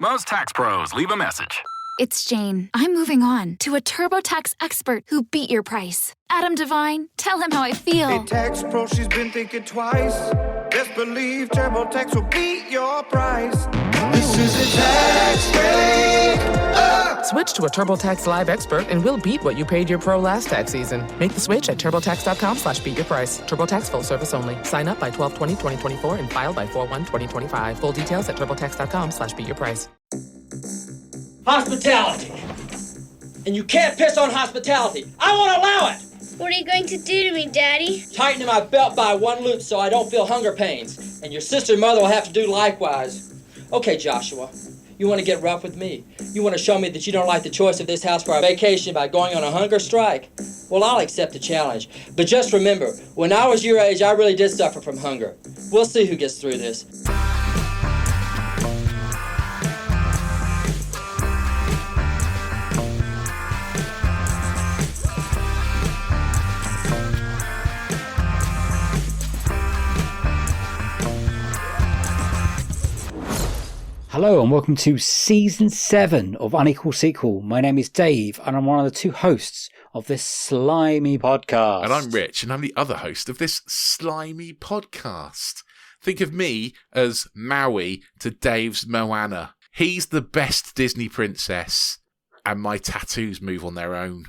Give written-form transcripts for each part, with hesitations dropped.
Most tax pros leave a message. It's Jane. I'm moving on to a TurboTax expert who beat your price. Adam Devine, tell him how I feel. Hey, tax pro, she's been thinking twice. Best believe TurboTax will beat your price. This is a tax break. Switch to a TurboTax Live expert and we'll beat what you paid your pro last tax season. Make the switch at TurboTax.com/beatyourprice. TurboTax full service only. Sign up by 12/20/2024 and file by 4/1/2025. Full details at TurboTax.com/beatyourprice. Hospitality. And you can't piss on hospitality. I won't allow it. What are you going to do to me, Daddy? Tighten my belt by one loop so I don't feel hunger pains. And your sister and mother will have to do likewise. Okay, Joshua, you want to get rough with me? You want to show me that you don't like the choice of this house for our vacation by going on a hunger strike? Well, I'll accept the challenge. But just remember, when I was your age, I really did suffer from hunger. We'll see who gets through this. Hello and welcome to Season 7 of Unequal Sequel. My name is Dave and I'm one of the two hosts of this slimy podcast. And I'm Rich and I'm the other host of this slimy podcast. Think of me as Maui to Dave's Moana. He's the best Disney princess and my tattoos move on their own.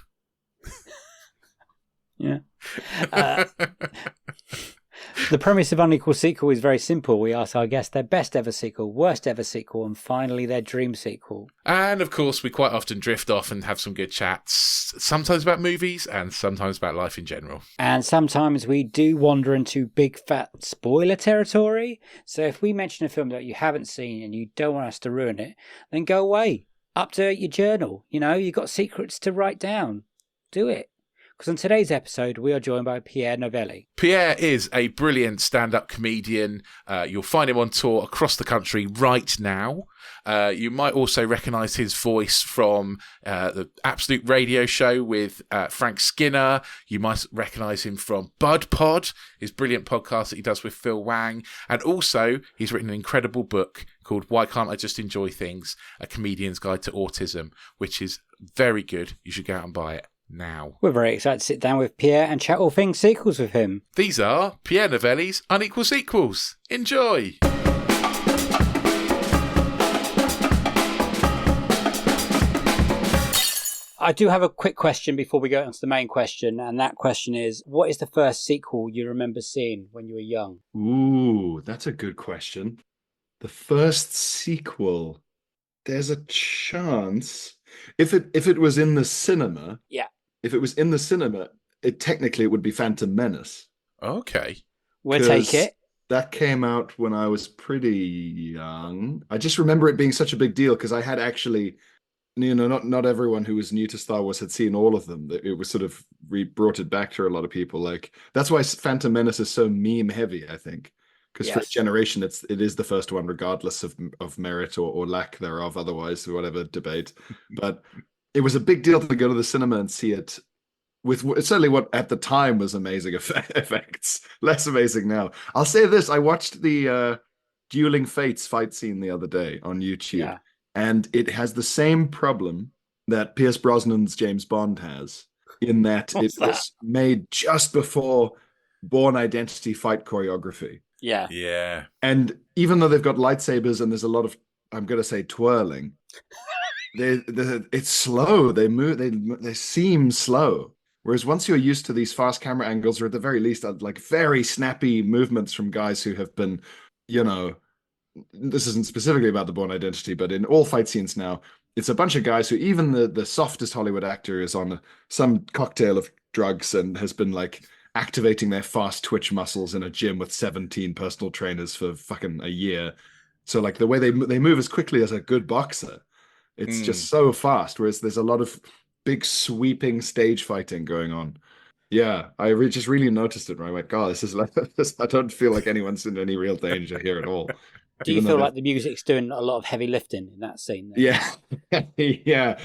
Yeah. The premise of Unequal Sequel is very simple. We ask our guests their best ever sequel, worst ever sequel, and finally their dream sequel. And of course, we quite often drift off and have some good chats, sometimes about movies and sometimes about life in general. And sometimes we do wander into big fat spoiler territory. So if we mention a film that you haven't seen and you don't want us to ruin it, then go away. Update your journal. You know, you've got secrets to write down. Do it. Because on today's episode, we are joined by Pierre Novellie. Pierre is a brilliant stand-up comedian. You'll find him on tour across the country right now. You might also recognise his voice from the Absolute Radio Show with Frank Skinner. You might recognise him from Budpod, his brilliant podcast that he does with Phill Wang. And also, he's written an incredible book called Why Can't I Just Enjoy Things? A Comedian's Guide to Autism, which is very good. You should go out and buy it now. We're very excited to sit down with Pierre and chat all things sequels with him. These are Pierre Novellie's Unequal Sequels. Enjoy! I do have a quick question before we go on to the main question, and that question is, what is the first sequel you remember seeing when you were young? Ooh, that's a good question. The first sequel, there's a chance. If it was in the cinema, yeah. If it was in the cinema, it would be Phantom Menace. Okay. We'll take it. That came out when I was pretty young. I just remember it being such a big deal because I had actually, you know, not everyone who was new to Star Wars had seen all of them. It was sort of brought it back to a lot of people. Like that's why Phantom Menace is so meme heavy, I think. Because for a generation, it is the first one, regardless of merit or lack thereof, otherwise, whatever debate. But it was a big deal to go to the cinema and see it with certainly what at the time was amazing effects. Less amazing now. I'll say this: I watched the Dueling Fates fight scene the other day on YouTube, and it has the same problem that Pierce Brosnan's James Bond has, in that was made just before Bourne Identity fight choreography. Yeah. Yeah. And even though they've got lightsabers and there's a lot of, I'm going to say, twirling, it's slow. They move, they seem slow. Whereas once you're used to these fast camera angles, or at the very least, like very snappy movements from guys who have been, you know, this isn't specifically about the Bourne Identity, but in all fight scenes now, it's a bunch of guys who even the softest Hollywood actor is on some cocktail of drugs and has been like activating their fast twitch muscles in a gym with 17 personal trainers for fucking a year. So like the way they move as quickly as a good boxer, it's just so fast. Whereas there's a lot of big sweeping stage fighting going on. Yeah, I just really noticed it. Where I went, God, this is like I don't feel like anyone's in any real danger here at all. Do you feel like the music's doing a lot of heavy lifting in that scene? Yeah, yeah.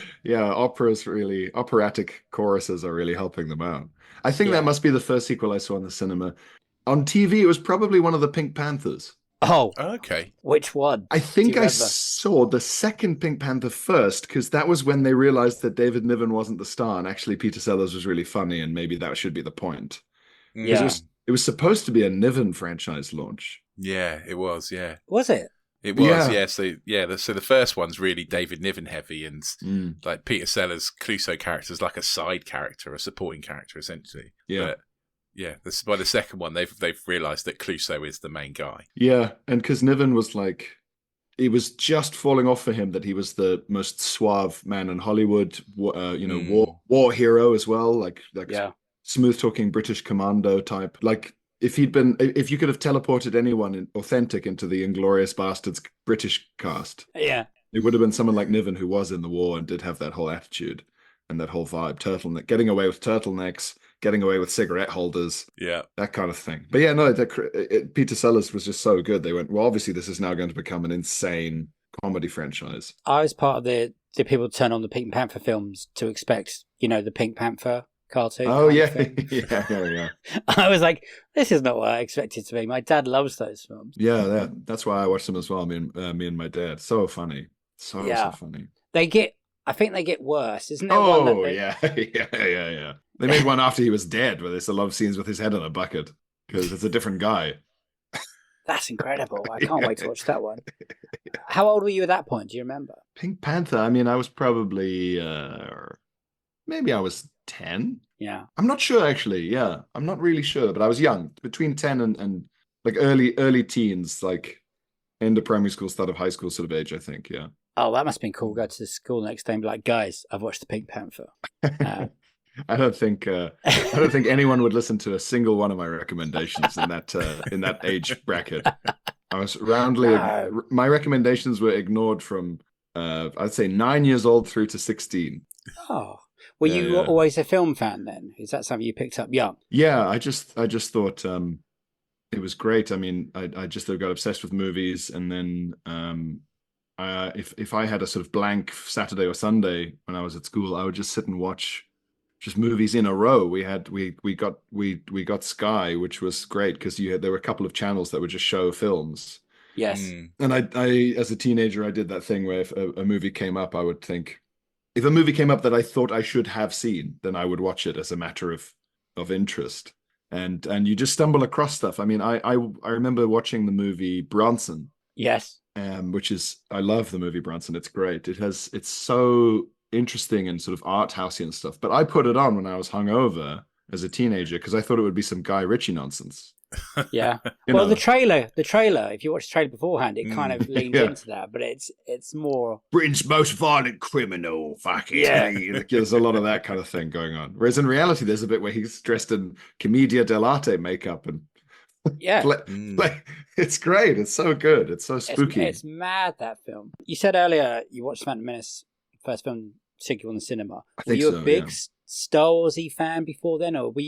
Operatic choruses are really helping them out. I think that must be the first sequel I saw in the cinema. On TV, it was probably one of the Pink Panthers. Oh, Okay. which one? I think Do you I remember? saw the second Pink Panther first because that was when they realized that David Niven wasn't the star and actually Peter Sellers was really funny and maybe that should be the point. Because Yeah. it was supposed to be a Niven franchise launch. Yeah, it was. Yeah, Was it? it was. Yeah. Yeah. So the first one's really David Niven heavy, and like Peter Sellers' Clouseau character is like a side character, a supporting character, essentially. Yeah. But yeah. By the second one, they've realised that Clouseau is the main guy. Yeah, and because Niven was like, it was just falling off for him that he was the most suave man in Hollywood, war hero as well, like Yeah. smooth talking British commando type. Like if you could have teleported anyone authentic into the Inglourious Bastards British cast, Yeah. it would have been someone like Niven who was in the war and did have that whole attitude and that whole vibe. Turtleneck, getting away with turtlenecks, getting away with cigarette holders, Yeah. that kind of thing. But yeah, no, Peter Sellers was just so good. They went, well, obviously this is now going to become an insane comedy franchise. I was part of the people turn on the Pink Panther films to expect, the Pink Panther cartoon. Oh, kind yeah. of thing. yeah. I was like, this is not what I expected to be. My dad loves those films. Yeah, that's why I watched them as well, me and my dad. So funny. So funny. I think they get worse, isn't there? One Oh, that yeah. They made one after he was dead where there's a lot of scenes with his head in a bucket because it's a different guy. That's incredible. I can't wait to watch that one. How old were you at that point? Do you remember? Pink Panther, I mean, I was probably, maybe I was 10. Yeah. I'm not sure, actually. Yeah, I'm not really sure, but I was young, between 10 and like early teens, like end of primary school, start of high school sort of age, I think. Yeah. Oh, that must have been cool. Go to the school next day and be like, guys, I've watched the Pink Panther. I don't think anyone would listen to a single one of my recommendations in that age bracket. I was roundly my recommendations were ignored from I'd say 9 years old through to 16. Oh, were you always a film fan then? Is that something you picked up young? Yeah, I just thought it was great. I mean, I just got obsessed with movies, and then if I had a sort of blank Saturday or Sunday when I was at school, I would just sit and watch just movies in a row. We got Sky, which was great because there were a couple of channels that would just show films. Yes. And I as a teenager, I did that thing where if a movie came up, I would think, if a movie came up that I thought I should have seen, then I would watch it as a matter of interest. And you just stumble across stuff. I mean, I remember watching the movie Bronson. Yes. Which is, I love the movie Bronson. It's great. It's so interesting and sort of art housey and stuff. But I put it on when I was hungover as a teenager because I thought it would be some Guy Ritchie nonsense. Yeah. The trailer, if you watch the trailer beforehand, it kind of leans into that, but it's more Britain's most violent criminal, fucking there's a lot of that kind of thing going on. Whereas in reality, there's a bit where he's dressed in commedia dell'arte makeup and it's great. It's so good. It's so spooky. It's mad, that film. You said earlier you watched Phantom Menace, first film sequel in the cinema. Were you a big Star Wars-y fan before then, or are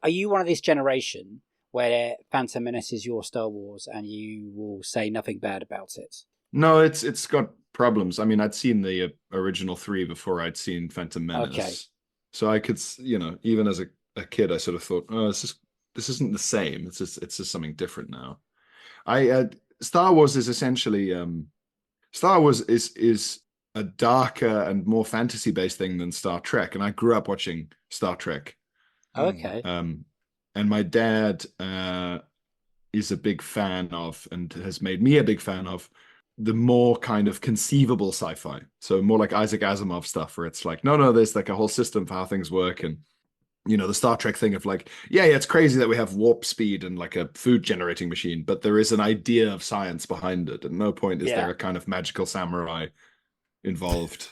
you one of this generation where Phantom Menace is your Star Wars and you will say nothing bad about it? No, it's got problems. I mean, I'd seen the original 3 before I'd seen Phantom Menace. Okay. So I could, even as a kid, I sort of thought, oh, this isn't the same. It's just something different now. Star Wars is essentially Star Wars is a darker and more fantasy based thing than Star Trek, and I grew up watching Star Trek. Okay. And my dad is a big fan of, and has made me a big fan of, the more kind of conceivable sci-fi. So more like Isaac Asimov stuff, where it's like, no, there's like a whole system for how things work, and the Star Trek thing of like, yeah, it's crazy that we have warp speed and like a food generating machine, but there is an idea of science behind it. At no point is there a kind of magical samurai involved.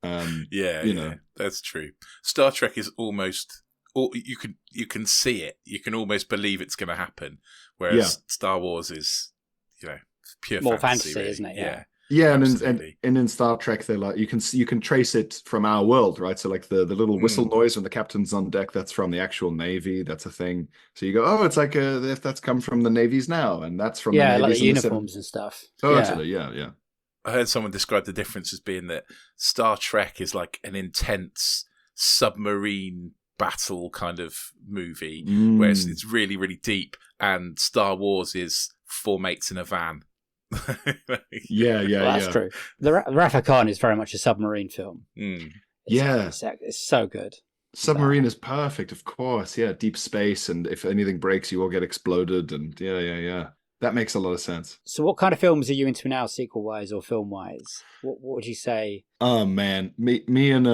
That's true. Star Trek is almost, you can see it. You can almost believe it's going to happen. Whereas Star Wars is, pure more fantasy, really. Isn't it? Yeah, and in Star Trek, they're like, you can trace it from our world, right? So like the little whistle noise when the captain's on deck, that's from the actual Navy. That's a thing. So you go, oh, it's like if that's come from the Navies now, and that's from the Navies like the uniforms and stuff. Totally, yeah. I heard someone describe the difference as being that Star Trek is like an intense submarine battle kind of movie where Mm. it's really, really deep, and Star Wars is four mates in a van. Yeah, Well, that's true. The Wrath of Khan is very much a submarine film. Mm. It's so good. Submarine is perfect, of course. Yeah, deep space, and if anything breaks, you all get exploded, and yeah. That makes a lot of sense. So what kind of films are you into now, sequel-wise or film-wise? What would you say? Oh man, me and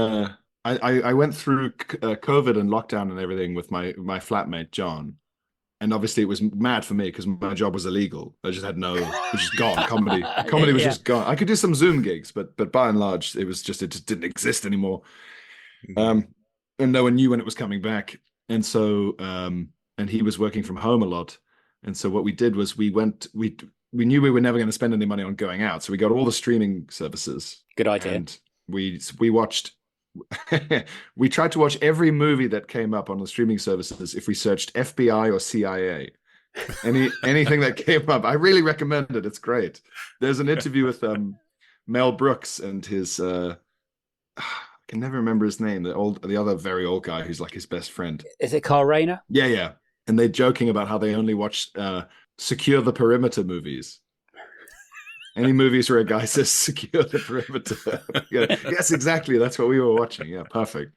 I went through COVID and lockdown and everything with my flatmate John, and obviously it was mad for me because my job was illegal. I just had it was just gone. Comedy was just gone. I could do some Zoom gigs, but by and large, it just didn't exist anymore. And no one knew when it was coming back, and so and he was working from home a lot, and so what we did was we knew we were never going to spend any money on going out, so we got all the streaming services. Good idea. And we watched. We tried to watch every movie that came up on the streaming services. If we searched FBI or CIA, anything that came up, I really recommend it. It's great. There's an interview with Mel Brooks and his I can never remember his name. The other very old guy who's like his best friend. Is it Carl Rayner? Yeah. And they're joking about how they only watch Secure the Perimeter movies. Any movies where a guy says secure the perimeter. Yes, exactly. That's what we were watching. Yeah, perfect.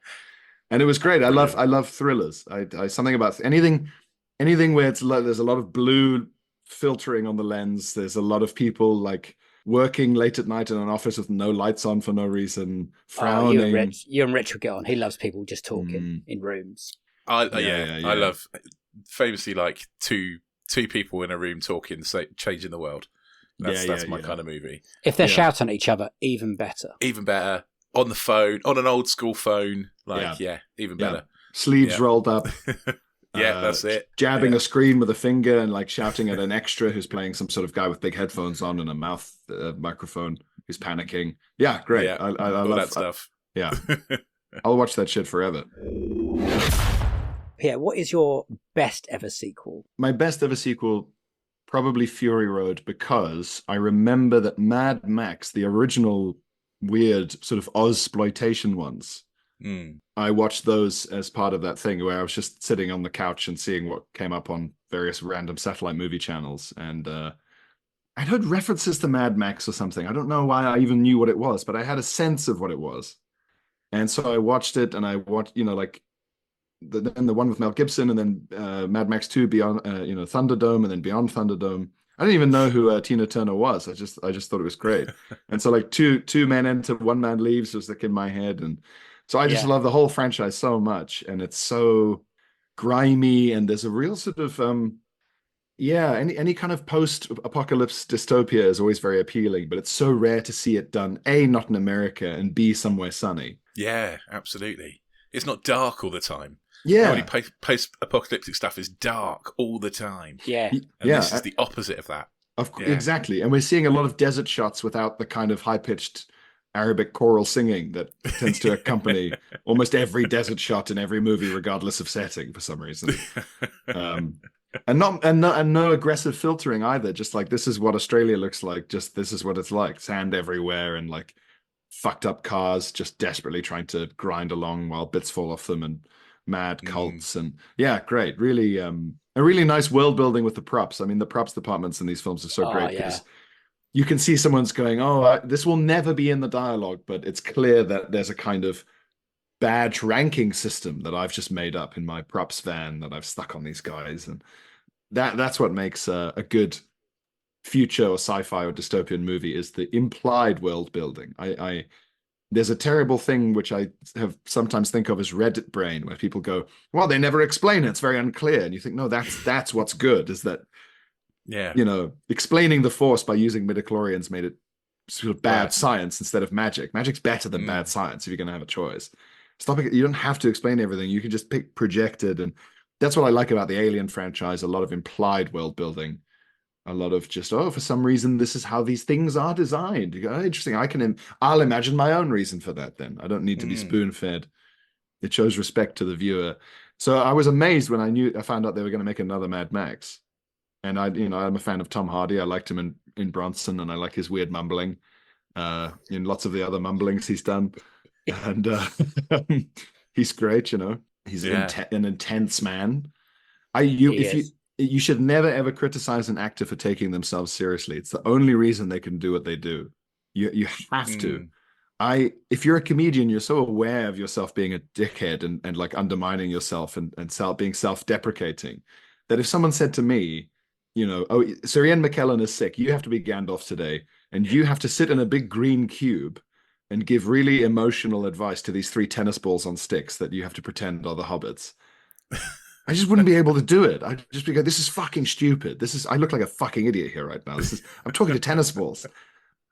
And it was great. I love thrillers. I something about anything where there's a lot of blue filtering on the lens. There's a lot of people like working late at night in an office with no lights on for no reason, frowning. You and Rich will get on. He loves people just talking in rooms. I love famously like two people in a room talking, changing the world. That's my kind of movie. If they're shouting at each other, even better. Even better. On the phone, on an old school phone. Even better. Sleeves rolled up. That's it. Jabbing a screen with a finger and like shouting at an extra who's playing some sort of guy with big headphones on and a mouth microphone who's panicking. Yeah, great. Yeah, I all love that stuff. I'll watch that shit forever. Pierre, what is your best ever sequel? My best ever sequel, probably Fury Road, because I remember that Mad Max, the original weird sort of Ozploitation ones, I watched those as part of that thing where I was just sitting on the couch and seeing what came up on various random satellite movie channels. And I'd heard references to Mad Max or something. I don't know why I even knew what it was, but I had a sense of what it was. And so I watched it, and I watched, then the one with Mel Gibson, and then Mad Max 2 Beyond, Thunderdome, and then Beyond Thunderdome. I didn't even know who Tina Turner was. I just thought it was great. And so like two men enter, one man leaves was like in my head, and so I just love the whole franchise so much, and it's so grimy, and there's a real sort of any kind of post-apocalypse dystopia is always very appealing, but it's so rare to see it done A, not in America, and B, somewhere sunny. Yeah, absolutely. It's not dark all the time. Yeah. Post-apocalyptic stuff is dark all the time. Yeah. And this is the opposite of that. Exactly. And we're seeing a lot of desert shots without the kind of high-pitched Arabic choral singing that tends to accompany almost every desert shot in every movie, regardless of setting, for some reason. And no aggressive filtering either. Just like, this is what Australia looks like. Just this is what it's like. Sand everywhere and like fucked up cars just desperately trying to grind along while bits fall off them, and mad cults. And great. Really, a really nice world building with the props. I mean, the props departments in these films are so great because you can see someone's going, this will never be in the dialogue, but it's clear that there's a kind of badge ranking system that I've just made up in my props van that I've stuck on these guys. And that's what makes a good future or sci-fi or dystopian movie, is the implied world building. There's a terrible thing which I have sometimes think of as Reddit brain, where people go, well, they never explain it, it's very unclear. And you think, no, that's what's good, is that explaining the Force by using midichlorians made it sort of bad science instead of magic. Magic's better than bad science if you're going to have a choice. You don't have to explain everything. You can just pick projected. And that's what I like about the Alien franchise. A lot of implied world building. A lot of just, for some reason, this is how these things are designed. You go, interesting. I'll imagine my own reason for that then. I don't need to be spoon-fed. It shows respect to the viewer. So I was amazed when I found out they were going to make another Mad Max. And I'm a fan of Tom Hardy. I liked him in Bronson, and I like his weird mumbling in lots of the other mumblings he's done. And he's great, He's Yeah. an intense man. You should never ever criticize an actor for taking themselves seriously. It's the only reason they can do what they do. You have to. If you're a comedian, you're so aware of yourself being a dickhead and like undermining yourself and being self-deprecating, that if someone said to me, you know, oh, Sir Ian McKellen is sick, you have to be Gandalf today, and you have to sit in a big green cube and give really emotional advice to these 3 tennis balls on sticks that you have to pretend are the hobbits. I just wouldn't be able to do it. I'd just be like, this is fucking stupid. I look like a fucking idiot here right now. I'm talking to tennis balls.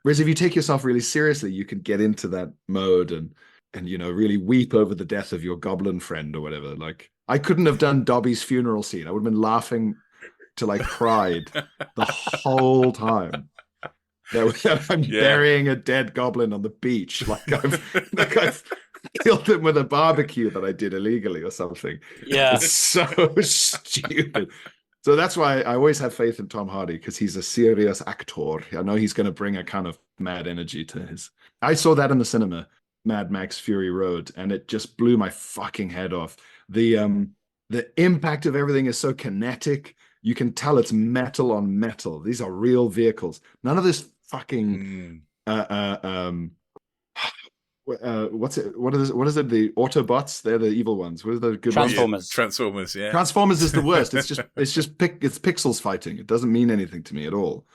Whereas if you take yourself really seriously, you can get into that mode and you know, really weep over the death of your goblin friend or whatever. Like, I couldn't have done Dobby's funeral scene. I would have been laughing till I cried the whole time. I'm burying a dead goblin on the beach. Like I've killed him with a barbecue that I did illegally or something. Yeah. It's so stupid. So that's why I always have faith in Tom Hardy, because he's a serious actor. I know he's going to bring a kind of mad energy to his. I saw that in the cinema, Mad Max Fury Road, and it just blew my fucking head off. The impact of everything is so kinetic. You can tell it's metal on metal. These are real vehicles. None of this fucking what's it? What is it? The Autobots? They're the evil ones. What are the good Transformers? ones? Transformers, yeah. Transformers is the worst. It's pixels fighting. It doesn't mean anything to me at all.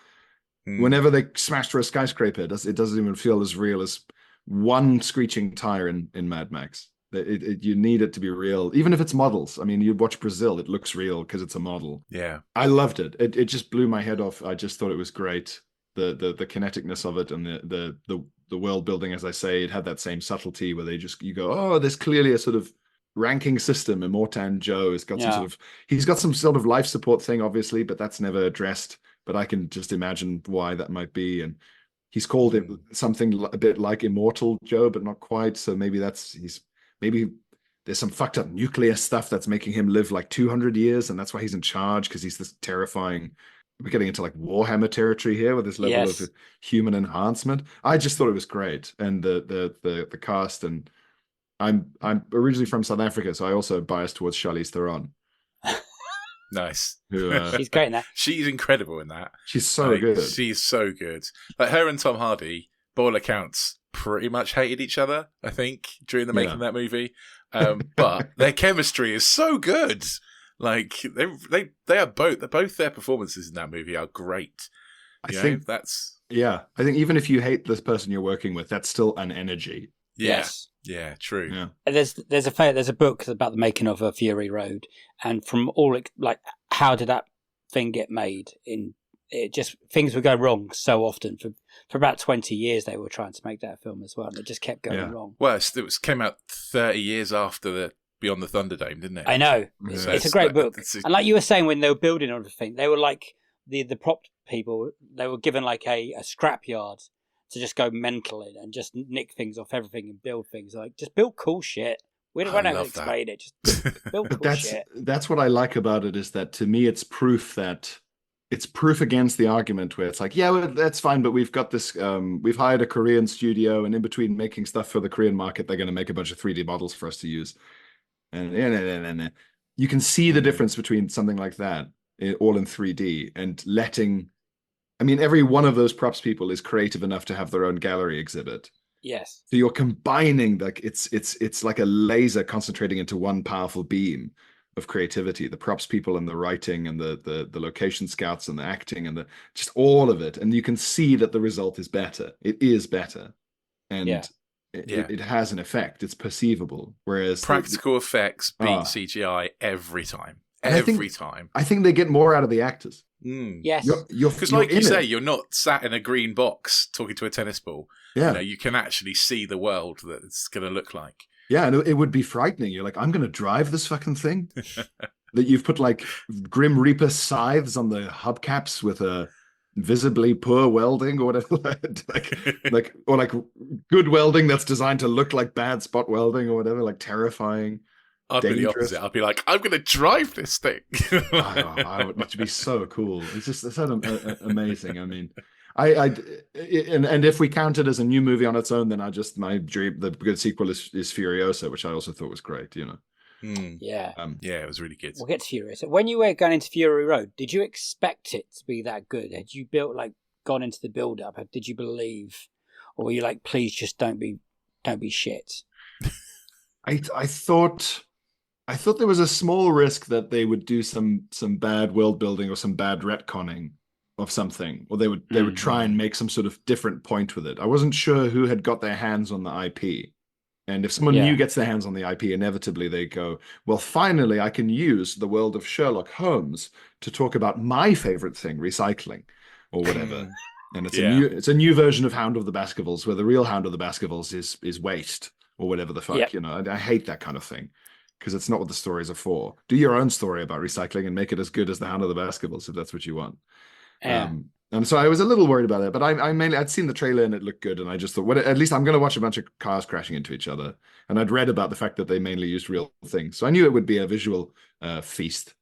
Whenever they smash through a skyscraper, it doesn't even feel as real as one screeching tire in Mad Max. You need it to be real, even if it's models. I mean, you watch Brazil, it looks real because it's a model. Yeah, I loved it. It just blew my head off. I just thought it was great. The kineticness of it and the world building, as I say, it had that same subtlety where you go, oh, there's clearly a sort of ranking system. Immortan Joe has got he's got some sort of life support thing, obviously, but that's never addressed. But I can just imagine why that might be. And he's called it something a bit like Immortal Joe, but not quite. So maybe maybe there's some fucked up nuclear stuff that's making him live like 200 years. And that's why he's in charge, because he's this terrifying. We're getting into like Warhammer territory here with this level of human enhancement. I just thought it was great. And the cast, and I'm originally from South Africa, so I also biased towards Charlize Theron. Nice. She's great in that. She's incredible in that. She's so good. She's so good. Like, her and Tom Hardy, by all accounts, pretty much hated each other, I think, during the making of that movie. But their chemistry is so good. Like, they are both their performances in that movie are great. I think even if you hate this person you're working with, that's still an energy. Yes. Yeah, true. Yeah. There's a book about the making of Fury Road, and from all like, how did that thing get made? Things would go wrong so often. For about 20 years, they were trying to make that film as well, and it just kept going wrong. Well, it came out 30 years after the Beyond the Thunderdome, didn't it? I know. So it's a great book. And like you were saying, when they were building everything, they were like the prop people. They were given like a scrapyard to just go mental in and just nick things off everything and build things. Like, just build cool shit. We don't have to explain it. Just build cool shit. That's what I like about it, is that to me it's proof against the argument where it's like, yeah, well, that's fine, but we've got this, we've hired a Korean studio, and in between making stuff for the Korean market, they're going to make a bunch of 3D models for us to use. And you can see the difference between something like that, all in 3D, and every one of those props people is creative enough to have their own gallery exhibit. Yes. So you're combining, like, it's like a laser concentrating into one powerful beam of creativity. The props people and the writing and the location scouts and the acting and just all of it. And you can see that the result is better. It is better. And it has an effect. It's perceivable. Whereas practical effects beat CGI every time. Every time. I think they get more out of the actors. Yes. Because like you say, you're not sat in a green box talking to a tennis ball. Yeah. You can actually see the world that it's going to look like. Yeah, and it would be frightening. You're like, I'm going to drive this fucking thing? That you've put like Grim Reaper scythes on the hubcaps with a visibly poor welding or whatever. or like good welding that's designed to look like bad spot welding or whatever, like terrifying. I'd be the opposite. I'd be like, I'm going to drive this thing. I would be so cool. It's so amazing. I mean, and if we count it as a new movie on its own, then my dream, the good sequel is Furiosa, which I also thought was great. Yeah. Yeah, it was really good. We'll get to Fury. So when you were going into Fury Road, did you expect it to be that good? Had you gone into the build up? Did you believe, or were you like, please just don't be shit? I thought there was a small risk that they would do some bad world building or some bad retconning of something, or they would try and make some sort of different point with it. I wasn't sure who had got their hands on the IP. And if someone new gets their hands on the IP, inevitably they go, well, finally, I can use the world of Sherlock Holmes to talk about my favorite thing, recycling or whatever. And it's a new version of Hound of the Baskervilles, where the real Hound of the Baskervilles is waste or whatever the fuck, you know. I hate that kind of thing because it's not what the stories are for. Do your own story about recycling and make it as good as the Hound of the Baskervilles if that's what you want. And so I was a little worried about it, but I'd seen the trailer and it looked good, and I just thought, at least I'm going to watch a bunch of cars crashing into each other. And I'd read about the fact that they mainly used real things, so I knew it would be a visual feast,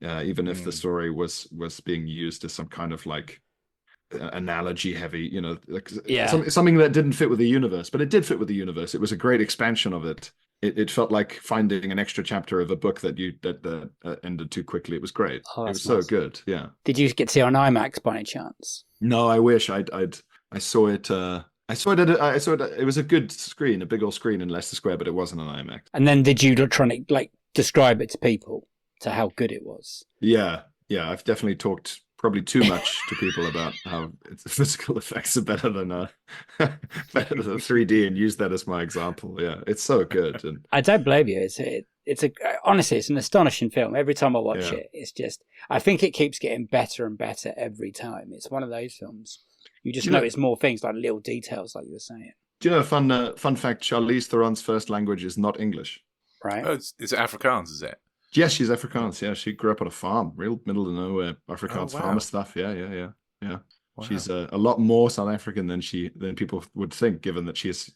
even if the story was being used as some kind of like analogy heavy, you know, something that didn't fit with the universe, but it did fit with the universe. It was a great expansion of it. It felt like finding an extra chapter of a book that ended too quickly. It was great. It was so good. Yeah. Did you get to see it on IMAX by any chance? No, I wish I saw it. I saw it. It was a good screen, a big old screen in Leicester Square, but it wasn't on IMAX. And then did you try to describe it to people to how good it was? Yeah. I've definitely talked probably too much to people about how its physical effects are better than 3D, and use that as my example. Yeah, it's so good. And I don't blame you. Honestly, it's an astonishing film. Every time I watch it, it's just, I think it keeps getting better and better every time. It's one of those films. You just notice more things, like little details, like you were saying. Do you know a fun fact? Charlize Theron's first language is not English. Right. Oh, is it Afrikaans, is it? Yes, she's Afrikaans. Yeah, she grew up on a farm, real middle of nowhere Afrikaans farmer stuff. Yeah. Wow. She's a lot more South African than people would think, given that she's.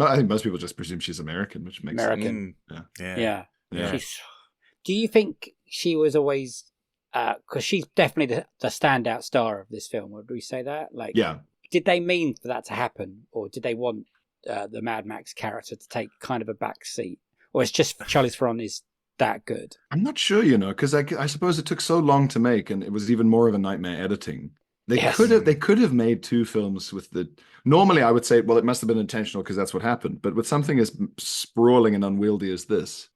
I think most people just presume she's American, which makes American. Sense. Yeah. Do you think she was always? Because she's definitely the standout star of this film. Would we say that? Did they mean for that to happen, or did they want the Mad Max character to take kind of a back seat, or it's just Charlize Theron is that good? I'm not sure, because I suppose it took so long to make, and it was even more of a nightmare editing. They could have made two films with the. Normally, I would say, well, it must have been intentional because that's what happened. But with something as sprawling and unwieldy as this,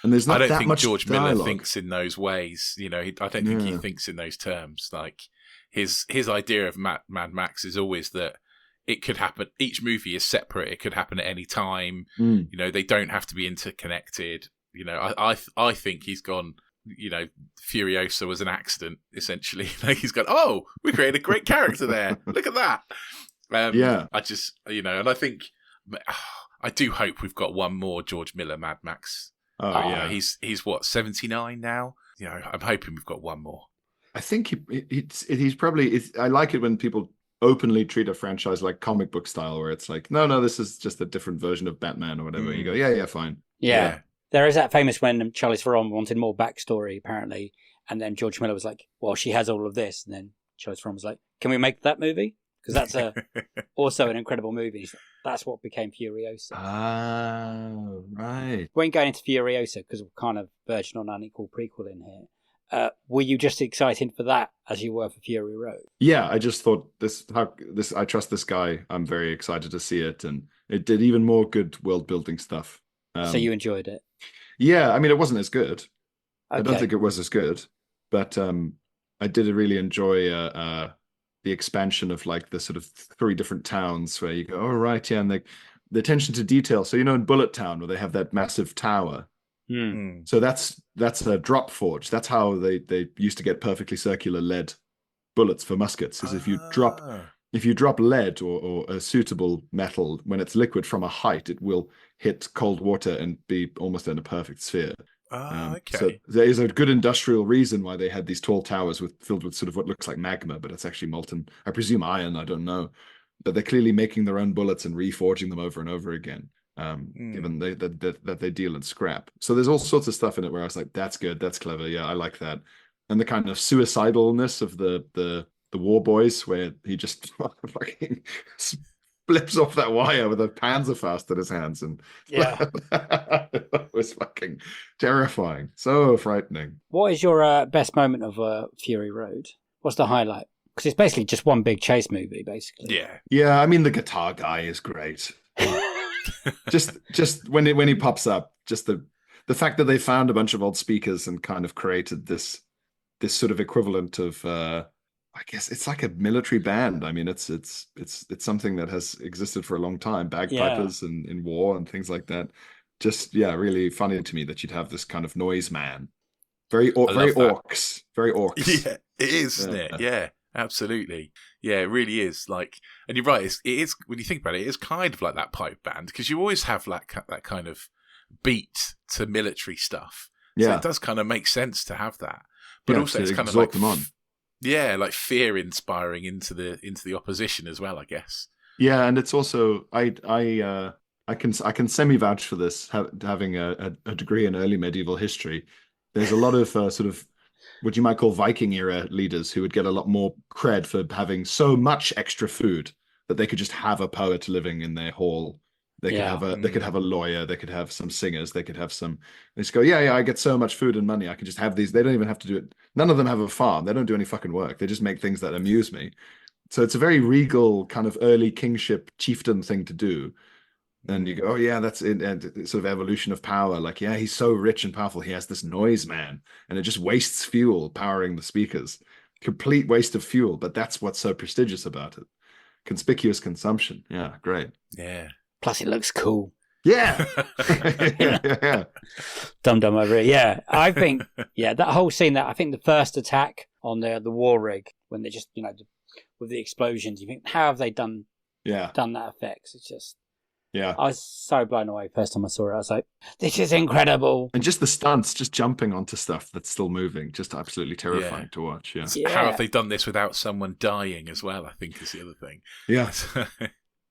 and there's not that much George dialogue. Miller thinks in those ways. I don't think he thinks in those terms. Like his idea of Mad Max is always that it could happen. Each movie is separate. It could happen at any time. They don't have to be interconnected. I think he's gone, Furiosa was an accident, essentially. He's gone, oh, we created a great character there. Look at that. I just, and I think, I do hope we've got one more George Miller Mad Max. Oh, yeah. He's what, 79 now? I'm hoping we've got one more. I think he's probably, I like it when people openly treat a franchise like comic book style, where it's like, no, this is just a different version of Batman or whatever. You go, yeah, fine. Yeah. There is that famous when Charlize Theron wanted more backstory, apparently, and then George Miller was like, well, she has all of this. And then Charlize Theron was like, can we make that movie? Because that's also an incredible movie. That's what became Furiosa. Oh, right. When going into Furiosa, because we're kind of verging on Unequal prequel in here, were you just excited for that as you were for Fury Road? Yeah, I just thought I trust this guy. I'm very excited to see it. And it did even more good world building stuff. So you enjoyed it? Yeah, I mean, it wasn't as good. Okay. I don't think it was as good, but I did really enjoy the expansion of like the sort of 3 different towns where you go, oh, right, yeah, and the attention to detail. So, in Bullet Town where they have that massive tower. So that's a drop forge. That's how they used to get perfectly circular lead bullets for muskets, is if you drop lead or a suitable metal when it's liquid from a height, it will hit cold water and be almost in a perfect sphere. Okay. So there is a good industrial reason why they had these tall towers filled with sort of what looks like magma, but it's actually molten, I presume iron, I don't know. But they're clearly making their own bullets and reforging them over and over again, given that they deal in scrap. So there's all sorts of stuff in it where I was like, that's good, that's clever, yeah, I like that. And the kind of suicidalness of the War Boys, where he just fucking flips off that wire with a Panzerfaust in his hands, and Yeah. it was fucking terrifying, so frightening. What is your best moment of Fury Road? What's the highlight? Because it's basically just one big chase movie, basically. Yeah. I mean, the guitar guy is great. just when he pops up, just the fact that they found a bunch of old speakers and kind of created this sort of equivalent of I guess it's like a military band. I mean, it's something that has existed for a long time, bagpipers and in war and things like that. Just really funny to me that you'd have this kind of noise man. Very orcs. Yeah, it is, isn't it? Yeah, absolutely. Yeah, it really is. Like, and you're right. It is when you think about it, it is kind of like that pipe band, because you always have that kind of beat to military stuff. So it does kind of make sense to have that, but also it's kind of like them on. Like fear inspiring into the opposition as well, I guess. Yeah, and it's also I can semi vouch for this, having a degree in early medieval history. There's a lot of sort of what you might call Viking era leaders who would get a lot more cred for having so much extra food that they could just have a poet living in their hall. They could have a lawyer, they could have some singers, they could have some. They just go, I get so much food and money, I can just have these. They don't even have to do it. None of them have a farm. They don't do any fucking work. They just make things that amuse me. So it's a very regal kind of early kingship chieftain thing to do. And you go, that's it, and sort of evolution of power. Like, he's so rich and powerful. He has this noise man, and it just wastes fuel powering the speakers. Complete waste of fuel, but that's what's so prestigious about it. Conspicuous consumption. Yeah, great. Yeah. Plus, it looks cool. Yeah. Dum over it. Yeah, I think. Yeah, that whole scene. I think the first attack on the war rig, when they just with the explosions, you think, how have they done that effects? It's just. Yeah, I was so blown away first time I saw it. I was like, this is incredible. And just the stunts, just jumping onto stuff that's still moving, just absolutely terrifying to watch. Yeah. How have they done this without someone dying as well, I think is the other thing. Yeah.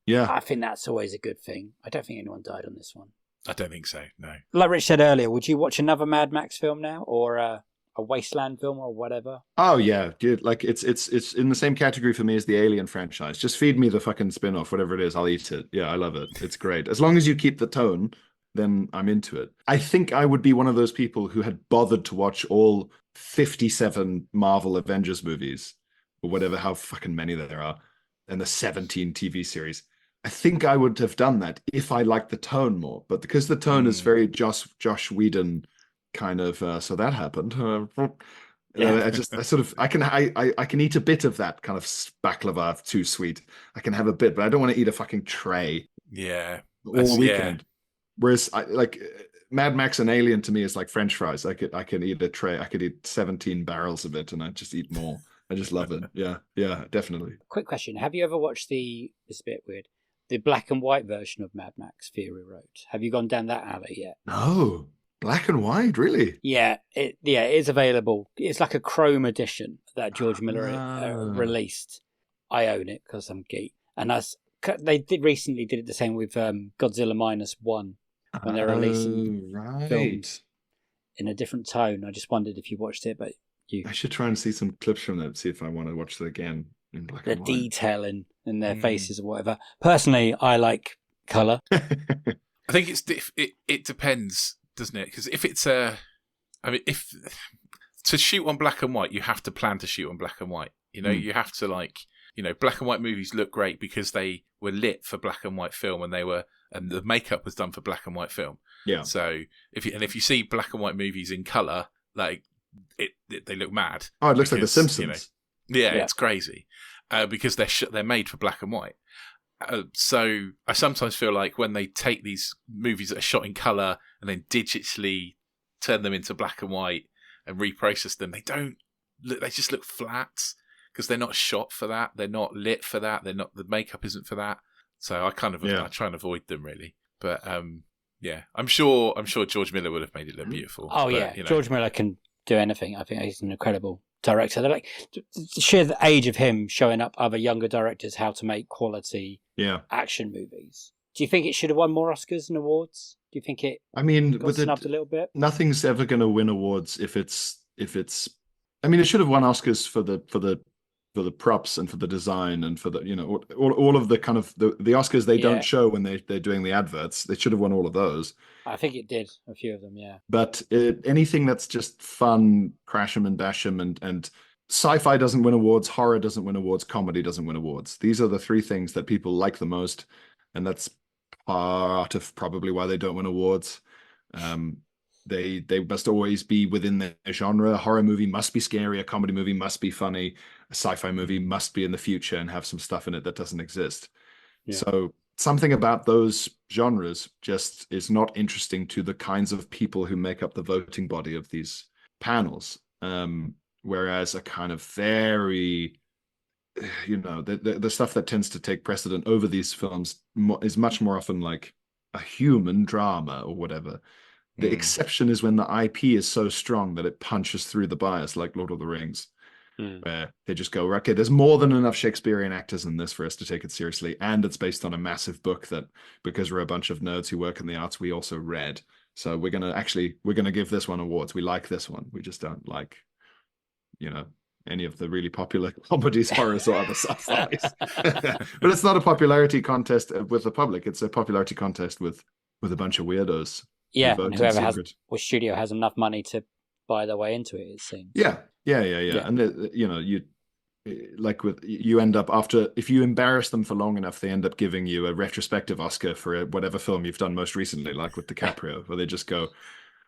Yeah. I think that's always a good thing. I don't think anyone died on this one. I don't think so, no. Like Rich said earlier, would you watch another Mad Max film now, or a Wasteland film or whatever? Oh yeah, dude! Like it's in the same category for me as the Alien franchise. Just feed me the fucking spin-off, whatever it is, I'll eat it. Yeah, I love it. It's great. As long as you keep the tone, then I'm into it. I think I would be one of those people who had bothered to watch all 57 Marvel Avengers movies, or whatever, how fucking many there are, and the 17 TV series. I think I would have done that if I liked the tone more. But because the tone is very Josh Whedon kind of, so that happened. I can eat a bit of that kind of baklava, too sweet. I can have a bit, but I don't want to eat a fucking tray. Yeah, all weekend. Yeah. Whereas Mad Max and Alien to me is like French fries. I can eat a tray. I could eat 17 barrels of it, and I just eat more. I just love it. Yeah, definitely. Quick question: have you ever watched this bit weird, the black and white version of Mad Max Fury Road? Have you gone down that alley yet? No. Black and white, really? Yeah, it is available. It's like a chrome edition that George Miller released. I own it because I'm geek, and they recently did it the same with Godzilla -1 when they're releasing films in a different tone. I just wondered if you watched it, but I should try and see some clips from that. See if I want to watch it again in black and white. The detail in their faces or whatever. Personally, I like color. I think it depends, doesn't it? Because if it's if to shoot on black and white, you have to plan to shoot on black and white. You have to black and white movies look great because they were lit for black and white film, and the makeup was done for black and white film. Yeah. So if you see black and white movies in color, like they look mad. Oh, it looks like The Simpsons. It's crazy because they're made for black and white. So I sometimes feel like when they take these movies that are shot in color and then digitally turn them into black and white and reprocess them, they just look flat because they're not shot for that. They're not lit for that. The makeup isn't for that. So I try and avoid them really. But I'm sure George Miller would have made it look beautiful. Oh, but, George Miller can do anything. I think he's an incredible director. They're like, the sheer age of him showing up other younger directors how to make quality action movies. Do you think it should have won more Oscars and awards? Do you think it got snubbed a little bit? Nothing's ever going to win awards if it's. I mean, it should have won Oscars for the the props and for the design and for the, you know, all of the kind of the Oscars they don't show when they're doing the adverts. They should have won all of those. I think it did, a few of them, yeah. But anything that's just fun, crash 'em and dash 'em, and sci-fi doesn't win awards, horror doesn't win awards, comedy doesn't win awards. These are the three things that people like the most, and that's part of probably why they don't win awards. They must always be within their genre. A horror movie must be scary. A comedy movie must be funny. A sci-fi movie must be in the future and have some stuff in it that doesn't exist. Yeah. So something about those genres just is not interesting to the kinds of people who make up the voting body of these panels. Whereas a kind of very, you know, the stuff that tends to take precedent over these films is much more often like a human drama or whatever. The exception is when the IP is so strong that it punches through the bias, like Lord of the Rings, where they just go, okay, there's more than enough Shakespearean actors in this for us to take it seriously. And it's based on a massive book that, because we're a bunch of nerds who work in the arts, we also read. So we're going to give this one awards. We like this one. We just don't like, you know, any of the really popular comedies, horrors, or other sci-fis. But it's not a popularity contest with the public. It's a popularity contest with a bunch of weirdos. Yeah, and whoever has, which studio has enough money to buy their way into it seems. Yeah. And you know, you end up after, if you embarrass them for long enough, they end up giving you a retrospective Oscar for whatever film you've done most recently, like with DiCaprio, where they just go,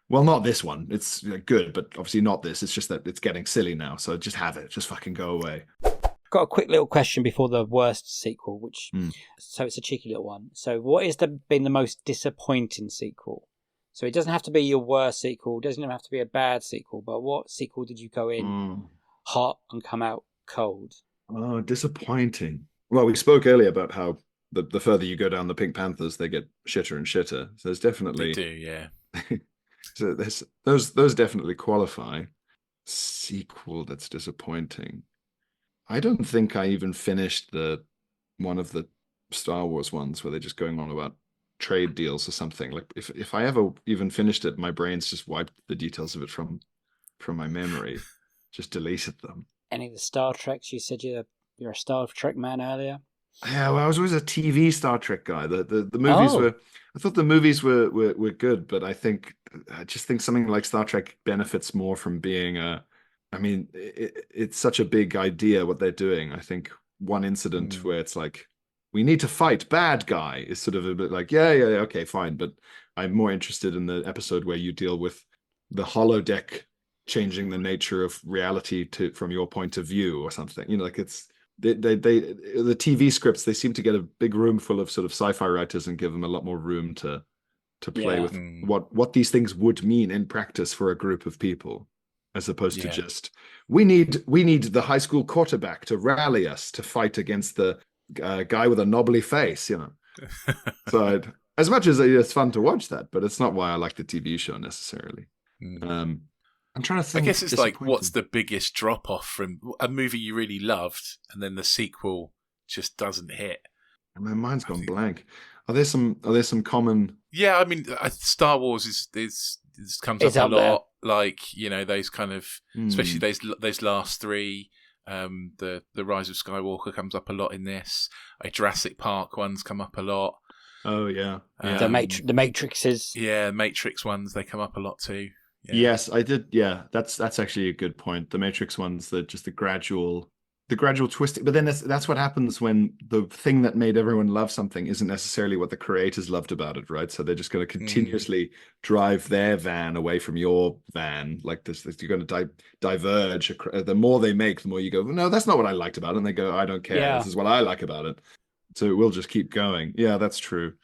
well, not this one. It's good, but obviously not this. It's just that it's getting silly now. So just have it. Just fucking go away. Got a quick little question before the worst sequel, which so it's a cheeky little one. So what has been the most disappointing sequel? So it doesn't have to be your worst sequel. It doesn't even have to be a bad sequel. But what sequel did you go in hot and come out cold? Oh, disappointing. Well, we spoke earlier about how the further you go down the Pink Panthers, they get shitter and shitter. So there's definitely... They do, yeah. So those definitely qualify. Sequel that's disappointing. I don't think I even finished one of the Star Wars ones where they're just going on about trade deals or something. Like if I ever even finished it, my brain's just wiped the details of it from my memory, just deleted them. Any of the Star Treks? You said you're a Star Trek man earlier. Yeah, well, I was always a TV Star Trek guy. The movies were, I thought the movies were good, but I just think something like Star Trek benefits more from being I mean, it's such a big idea what they're doing. I think one incident where it's like, we need to fight bad guy is sort of a bit like, yeah, okay, fine. But I'm more interested in the episode where you deal with the holodeck changing the nature of reality from your point of view or something. You know, like it's the TV scripts, they seem to get a big room full of sort of sci-fi writers and give them a lot more room to play with what these things would mean in practice for a group of people, as opposed to just we need the high school quarterback to rally us to fight against the guy with a knobbly face, you know. So as much as it's fun to watch that, but it's not why I like the TV show necessarily. I'm trying to think. I guess it's like, what's the biggest drop off from a movie you really loved and then the sequel just doesn't hit? My mind's gone blank. Are there some common? Yeah, I mean, Star Wars is comes up a lot. There. Like, you know, those kind of, especially those last three. The Rise of Skywalker comes up a lot in this. Jurassic Park ones come up a lot. Oh yeah. The Matrixes. Yeah, Matrix ones, they come up a lot too. Yeah. Yes, I did. Yeah, that's actually a good point. The Matrix ones, the gradual twisting. But then that's what happens when the thing that made everyone love something isn't necessarily what the creators loved about it, right? So they're just going to continuously drive their van away from your van. Like this, you're going to diverge. The more they make, the more you go, no, that's not what I liked about it. And they go, I don't care. Yeah. This is what I like about it. So it will just keep going. Yeah, that's true.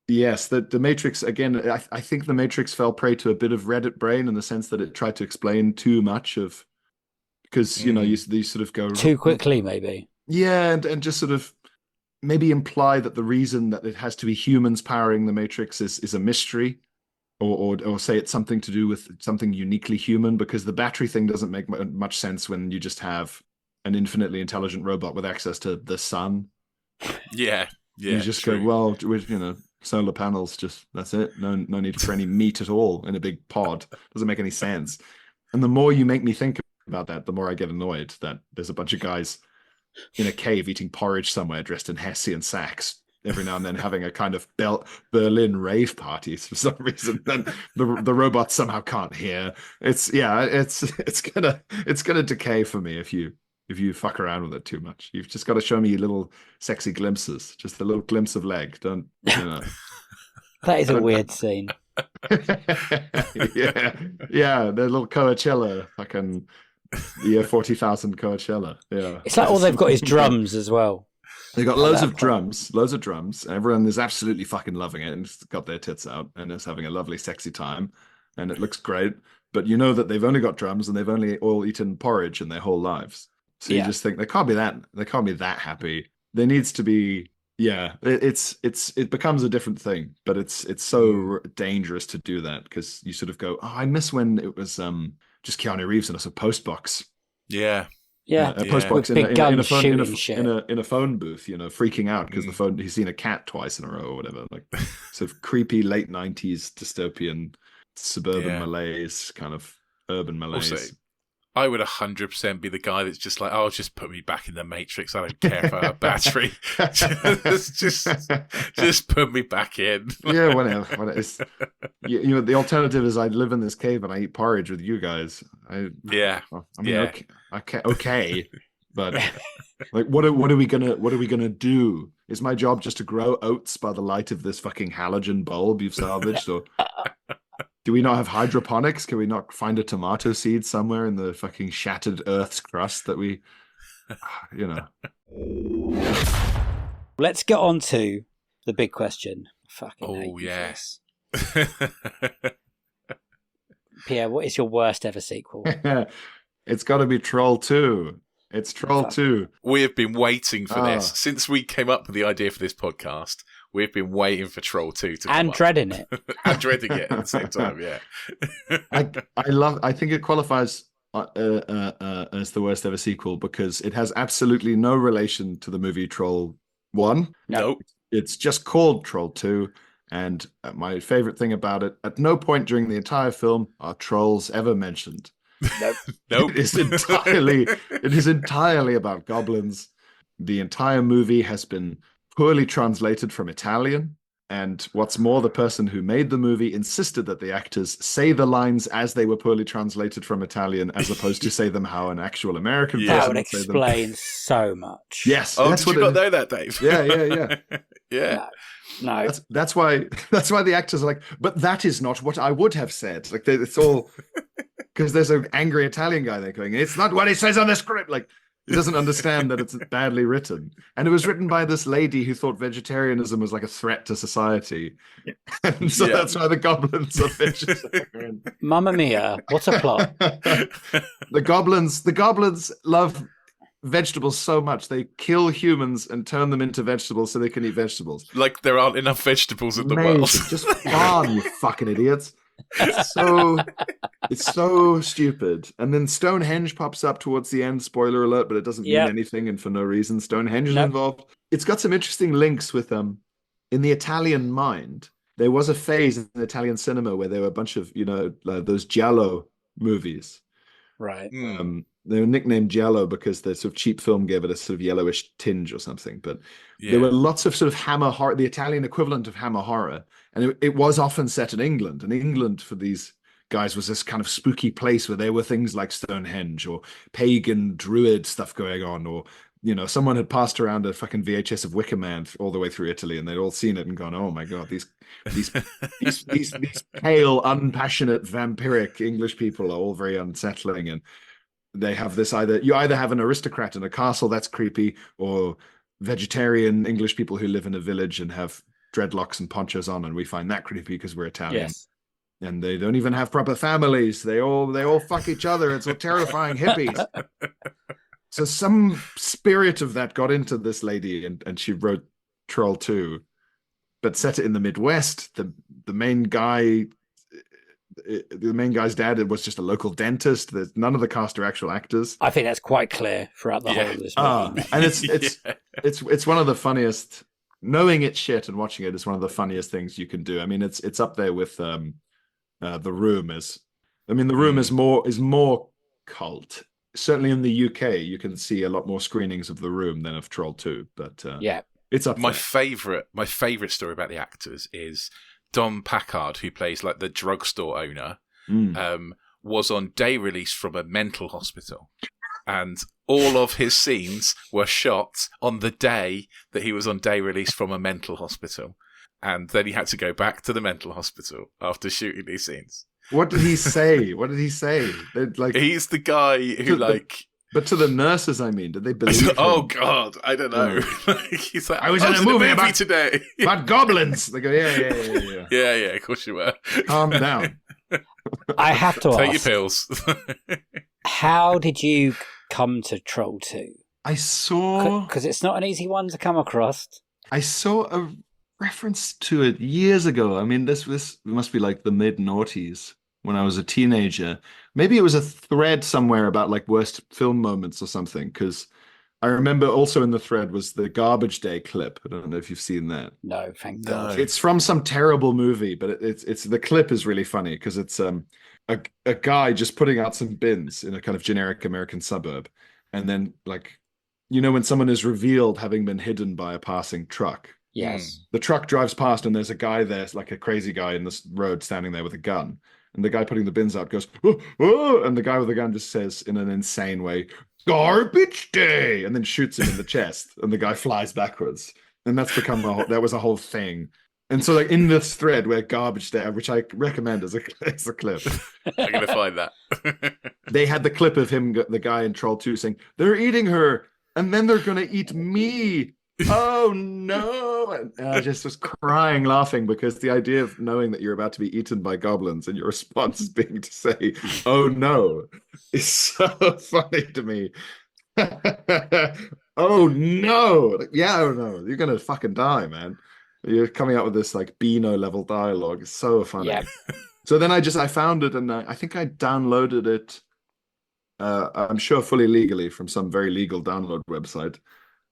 Yes, the Matrix, again, I think the Matrix fell prey to a bit of Reddit brain in the sense that it tried to explain too much of, because, you know, you sort of go... Too quickly, maybe. Yeah, and just sort of maybe imply that the reason that it has to be humans powering the Matrix is a mystery, or say it's something to do with something uniquely human, because the battery thing doesn't make much sense when you just have an infinitely intelligent robot with access to the sun. Yeah. You just go, well, you know, solar panels, just that's it. No need for any meat at all in a big pod. Doesn't make any sense. And the more you make me think about that, the more I get annoyed that there's a bunch of guys in a cave eating porridge somewhere, dressed in Hessian sacks. Every now and then having a kind of Berlin rave party for some reason. Then the robots somehow can't hear. It's gonna decay for me if you fuck around with it too much. You've just got to show me little sexy glimpses, just a little glimpse of leg. Don't you know? That is a weird scene. yeah, the little Coachella, fucking the year 40,000 Coachella. Yeah, it's like all they've got is drums as well. They got loads of drums. Everyone is absolutely fucking loving it and it's got their tits out and is having a lovely, sexy time, and it looks great. But you know that they've only got drums and they've only all eaten porridge in their whole lives. So you just think they can't be that happy. There needs to be, it becomes a different thing. But it's so dangerous to do that because you sort of go, oh, I miss when it was just Keanu Reeves in a postbox. Yeah. Yeah, a postbox in a phone booth, you know, freaking out because he's seen a cat twice in a row or whatever, like sort of creepy late 90s dystopian suburban malaise, kind of urban malaise. Also, I would 100% be the guy that's just like, oh, just put me back in the Matrix. I don't care about a battery. just put me back in. Yeah, whatever. You know, the alternative is I live in this cave and I eat porridge with you guys. Okay, but like, what are we gonna do? Is my job just to grow oats by the light of this fucking halogen bulb you've salvaged, or do we not have hydroponics? Can we not find a tomato seed somewhere in the fucking shattered Earth's crust that we, you know? Let's get on to the big question. Oh yes. Pierre, what is your worst ever sequel? It's got to be Troll 2. It's Troll 2. We have been waiting for this since we came up with the idea for this podcast. We've been waiting for Troll 2 to come and up. Dreading it. And dreading it at the same time, yeah. I think it qualifies as the worst ever sequel because it has absolutely no relation to the movie Troll 1. Nope. It's just called Troll 2. And my favorite thing about it, at no point during the entire film are trolls ever mentioned. Nope. It is entirely about goblins. The entire movie has been poorly translated from Italian. And what's more, the person who made the movie insisted that the actors say the lines as they were poorly translated from Italian, as opposed to say them how an actual American person That would would say them. explain so much. Yes. Oh, did you not know that, Dave? Yeah. Yeah. No. That's why the actors are like, but that is not what I would have said. Like it's all because there's an angry Italian guy there going, it's not what it says on the script. Like he doesn't understand that it's badly written. And it was written by this lady who thought vegetarianism was like a threat to society. And so that's why the goblins are vegetarian. Mamma mia, what a plot. The goblins love vegetables so much they kill humans and turn them into vegetables so they can eat vegetables. Like there aren't enough vegetables in the world. Just farm, you fucking idiots. It's so stupid. And then Stonehenge pops up towards the end, spoiler alert, but it doesn't mean anything and for no reason. Stonehenge is involved. It's got some interesting links with in the Italian mind. There was a phase in Italian cinema where there were a bunch of, those giallo movies. Right. They were nicknamed giallo because the sort of cheap film gave it a sort of yellowish tinge or something. But there were lots of sort of hammer horror, the Italian equivalent of hammer horror. And it was often set in England. And England for these guys was this kind of spooky place where there were things like Stonehenge or pagan druid stuff going on. Or, someone had passed around a fucking VHS of Wicker Man all the way through Italy and they'd all seen it and gone, oh my God, these pale, unpassionate, vampiric English people are all very unsettling. And they have this you either have an aristocrat in a castle, that's creepy, or vegetarian English people who live in a village and have dreadlocks and ponchos on, and we find that creepy because we're Italian. Yes. And they don't even have proper families. They all fuck each other. It's all terrifying hippies. So some spirit of that got into this lady and she wrote Troll 2, but set it in the Midwest. The main guy's dad was just a local dentist. None of the cast are actual actors. I think that's quite clear throughout the whole of this movie. And it's one of the funniest. Knowing it's shit and watching it is one of the funniest things you can do. I mean, it's up there with The Room. The Room is more cult. certainly in the UK, you can see a lot more screenings of The Room than of Troll 2. But it's up My there. favorite story about the actors is Dom Packard, who plays like the drugstore owner, was on day release from a mental hospital. And all of his scenes were shot on the day that he was on day release from a mental hospital. And then he had to go back to the mental hospital after shooting these scenes. What did he say? Like, he's the guy who but to the nurses, I mean, did they believe him? Oh God, I don't know. He's like, I was in a movie about today about goblins. They go, yeah. Yeah, of course you were. Calm down. I have to Take ask. your pills. How did you come to Troll 2? I saw... Because it's not an easy one to come across. I saw a reference to it years ago. I mean, this must be like the mid-noughties when I was a teenager. Maybe it was a thread somewhere about like worst film moments or something, because I remember also in the thread was the Garbage Day clip. I don't know if you've seen that. No, thank God. It's from some terrible movie, but it's the clip is really funny because it's a guy just putting out some bins in a kind of generic American suburb, and then like, you know, when someone is revealed having been hidden by a passing truck. Yes. The truck drives past and there's a guy there, like a crazy guy in this road standing there with a gun. And the guy putting the bins out goes, oh, oh, and the guy with the gun just says in an insane way, "Garbage Day," and then shoots him in the chest, and the guy flies backwards. And that's become that was a whole thing. And so, like in this thread where Garbage Day, which I recommend as a clip, I'm gonna find that. They had the clip of him, the guy in Troll 2, saying, "They're eating her, and then they're gonna eat me. Oh no!" And I just was crying, laughing, because the idea of knowing that you're about to be eaten by goblins and your response being to say, "Oh no," is so funny to me. Oh no! Yeah, oh no! You're gonna fucking die, man. You're coming up with this like Beano level dialogue. It's so funny. Yep. So then I found it, and I think I downloaded it. I'm sure fully legally from some very legal download website.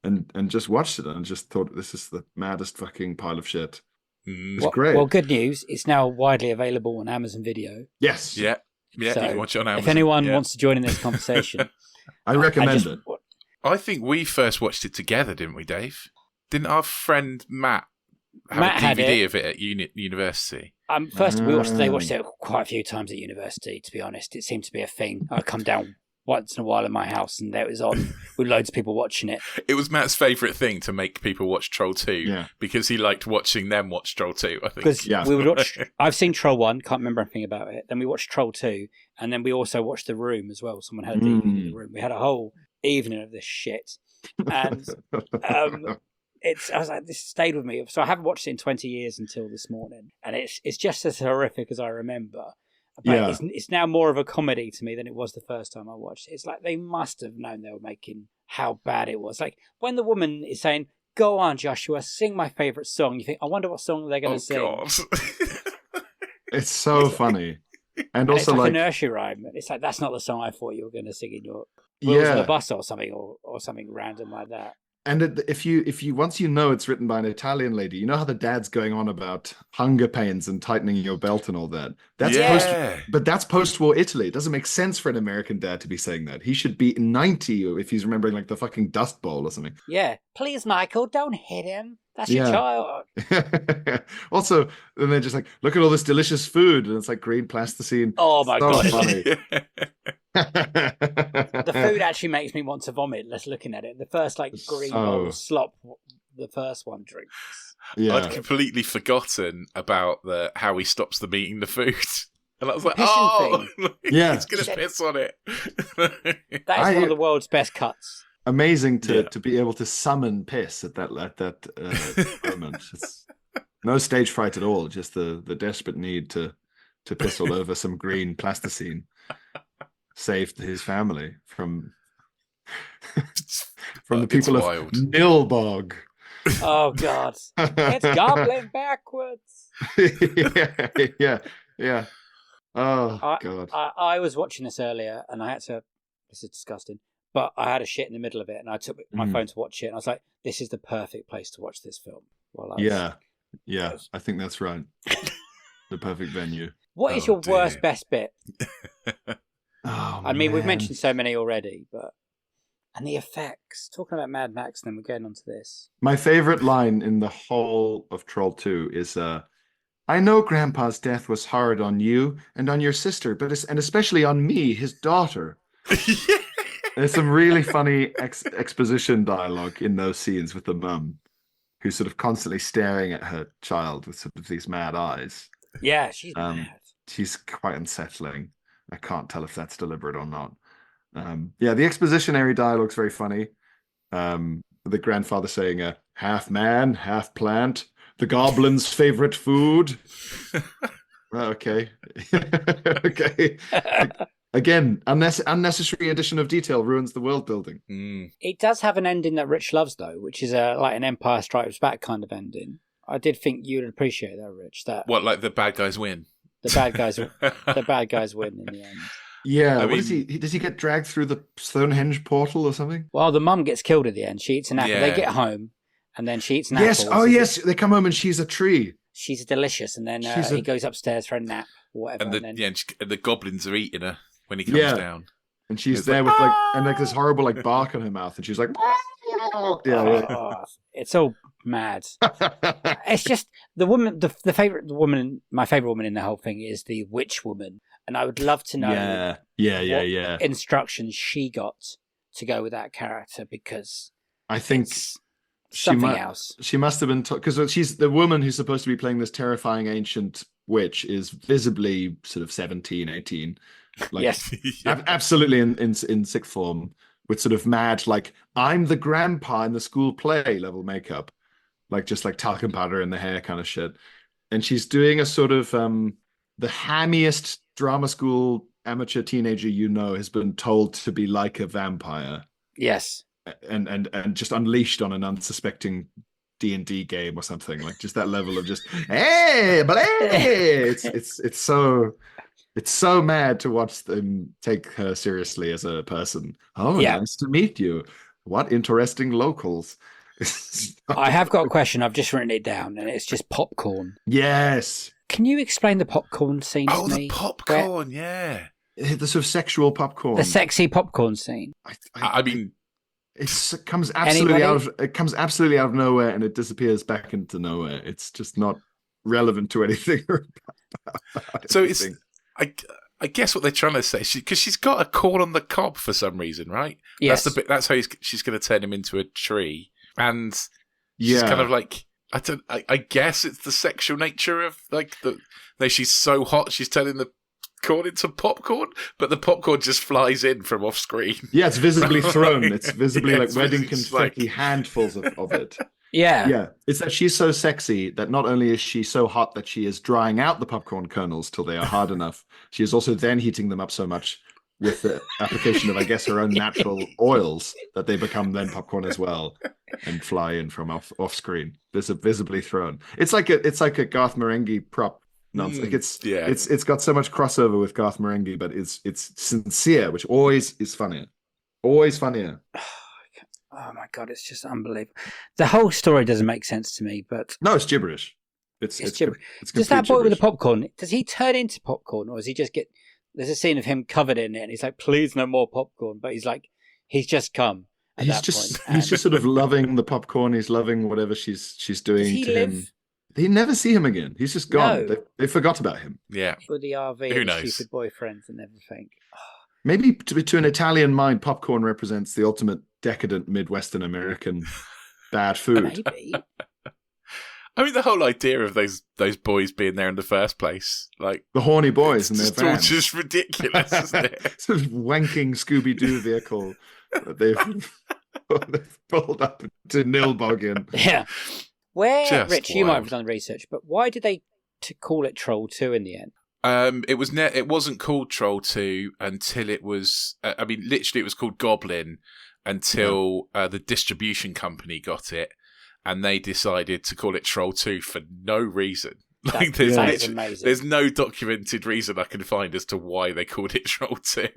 And just watched it and just thought, this is the maddest fucking pile of shit. It's great. Well, good news. It's now widely available on Amazon Video. Yes. Yeah, So you can watch it on Amazon. If anyone wants to join in this conversation, I recommend it. I think we first watched it together, didn't we, Dave? Didn't our friend Matt have a DVD of it at university? First, they watched it quite a few times at university, to be honest. It seemed to be a thing. I'd come down once in a while in my house and there it was on with loads of people watching it. It was Matt's favourite thing to make people watch Troll 2 because he liked watching them watch Troll 2, I think. Because we would watch... I've seen Troll 1, can't remember anything about it. Then we watched Troll 2, and then we also watched The Room as well. Someone had a DVD in The Room. We had a whole evening of this shit. And I was like, this stayed with me. So I haven't watched it in 20 years until this morning. And it's just as horrific as I remember. But it's now more of a comedy to me than it was the first time I watched it. It's like they must have known they were making how bad it was. Like when the woman is saying, "Go on, Joshua, sing my favourite song," you think, I wonder what song they're going to sing. God. It's so funny. And also it's like like a nursery rhyme. It's like, that's not the song I thought you were going to sing in your Wheels on the Bus or something, or something random like that. And if you once you know it's written by an Italian lady, you know how the dad's going on about hunger pains and tightening your belt and all that. That's post-war Italy. It doesn't make sense for an American dad to be saying that. He should be 90 if he's remembering like the fucking Dust Bowl or something. Yeah. Please, Michael, don't hit him. That's your child. Also, then they're just like, look at all this delicious food, and it's like green plasticine. Oh my God. Funny. The food actually makes me want to vomit just looking at it. The first like green bowl of slop the first one drinks. Yeah. I'd completely forgotten about how he stops them eating the food. And I was like, thing. He's going to piss on it. That is one of the world's best cuts. Amazing to be able to summon piss at that moment. It's no stage fright at all, just the desperate need to piss all over some green plasticine. Saved his family from the people of Nilbog. Oh God, it's gobbling backwards. Yeah. Oh God. I was watching this earlier, and I had to. This is disgusting, but I had a shit in the middle of it, and I took my phone to watch it, and I was like, "This is the perfect place to watch this film." I think that's right. The perfect venue. What is your worst best bit? Oh I mean, we've man. mentioned so many already, but... And the effects. Talking about Mad Max, then we're getting onto this. My favorite line in the whole of Troll 2 is, I know Grandpa's death was hard on you and on your sister, and especially on me, his daughter. There's some really funny exposition dialogue in those scenes with the mum, who's sort of constantly staring at her child with sort of these mad eyes. Yeah, she's mad. She's quite unsettling. I can't tell if that's deliberate or not. The expositionary dialogue's very funny. The grandfather saying, half man, half plant, the goblin's favorite food. Okay. Okay. Again, unnecessary addition of detail ruins the world building. It does have an ending that Rich loves, though, which is like an Empire Strikes Back kind of ending. I did think you'd appreciate that, Rich. That What, like the bad guys win? the bad guys win in the end. Yeah, I what is mean- he? Does he get dragged through the Stonehenge portal or something? Well, the mum gets killed at the end. She eats an apple. Yeah. They get home, and then she eats an Yes. apple. Oh, yes. They come home and she's a tree. She's delicious, and then he goes upstairs for a nap or whatever. And the goblins are eating her when he comes down. And she's It's there like, with this horrible bark on her mouth, and she's like, Oh, it's all mad. It's just the woman. My favorite woman in the whole thing is the witch woman, and I would love to know yeah. instructions she got to go with that character, because I think it's something else. She must have been because she's the woman who's supposed to be playing this terrifying ancient witch is visibly sort of 17, 18. Like, yes, absolutely in sixth form with sort of mad, like, I'm the grandpa in the school play level makeup, like just like talcum powder in the hair kind of shit. And she's doing a sort of the hammiest drama school amateur teenager has been told to be like a vampire. Yes. And just unleashed on an unsuspecting D&D game or something, like just that level of just hey, it's so mad to watch them take her seriously as a person. Oh, yeah. Nice to meet you. What interesting locals. I have got a question. I've just written it down, and it's just popcorn. Yes. Can you explain the popcorn scene to me? Oh, the popcorn, yeah. The sort of sexual popcorn. The sexy popcorn scene. I mean, it comes absolutely absolutely out of nowhere, and it disappears back into nowhere. It's just not relevant to anything. So it's, I guess what they're trying to say, because she's got a corn on the cob for some reason, right? Yes. That's how she's going to turn him into a tree, and she's kind of like, I guess it's the sexual nature of like she's so hot she's turning the corn into popcorn, but the popcorn just flies in from off screen. Yeah, it's visibly thrown. It's visibly Yeah, like it's wedding visibly confetti, handfuls of it. Yeah. Yeah. It's that she's so sexy that not only is she so hot that she is drying out the popcorn kernels till they are hard enough, she is also then heating them up so much with the application of, I guess, her own natural oils that they become then popcorn as well and fly in from off screen. Visibly thrown. It's like a Garth Marenghi prop. Nonsense. Like it's got so much crossover with Garth Marenghi, but it's sincere, which always is funnier. Always funnier. Oh my god, it's just unbelievable. The whole story doesn't make sense to me, but no, it's gibberish. It's gibberish. It's does that boy gibberish. with the popcorn? Does he turn into popcorn, or does he just get? There's a scene of him covered in it, and he's like, "Please, no more popcorn." But he's just come. He's just sort of loving the popcorn. He's loving whatever she's doing Does he to live? him. They never see him again. He's just gone. No. They forgot about him. Yeah. With the RV Who and knows? stupid boyfriends and everything. Maybe to an Italian mind, popcorn represents the ultimate decadent Midwestern American bad food. Maybe. I mean, the whole idea of those boys being there in the first place, like The horny boys in their it's all van. just ridiculous, isn't it? Sort of wanking Scooby-Doo vehicle that they've pulled up to Nilbogin. Yeah. Where, Just Rich, you might wild. have done research, but why did they call it Troll 2 in the end? It wasn't called Troll 2 until it was. I mean, literally, it was called Goblin until the distribution company got it, and they decided to call it Troll 2 for no reason. Like, That is amazing. there's no documented reason I can find as to why they called it Troll 2.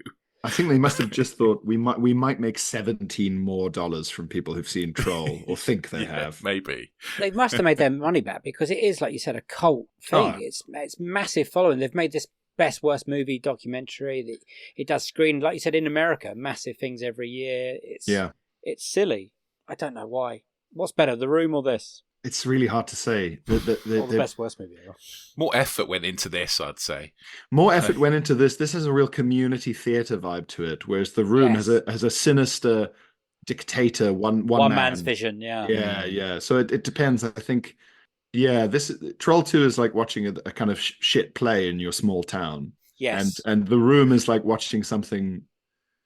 I think they must have just thought we might make $17 more from people who've seen Troll or think they have. Maybe. They must have made their money back, because it is, like you said, a cult thing. Oh. It's massive following. They've made this best worst movie documentary. It does screen, like you said, in America, massive things every year. It's silly. I don't know why. What's better, The Room or this? It's really hard to say. The best worst movie ever. More effort went into this, I'd say. More effort went into this. This has a real community theatre vibe to it, whereas The Room has a sinister dictator, one man's vision. Yeah. So it depends. I think. Yeah, this Troll 2 is like watching a kind of shit play in your small town. Yes, and The Room is like watching something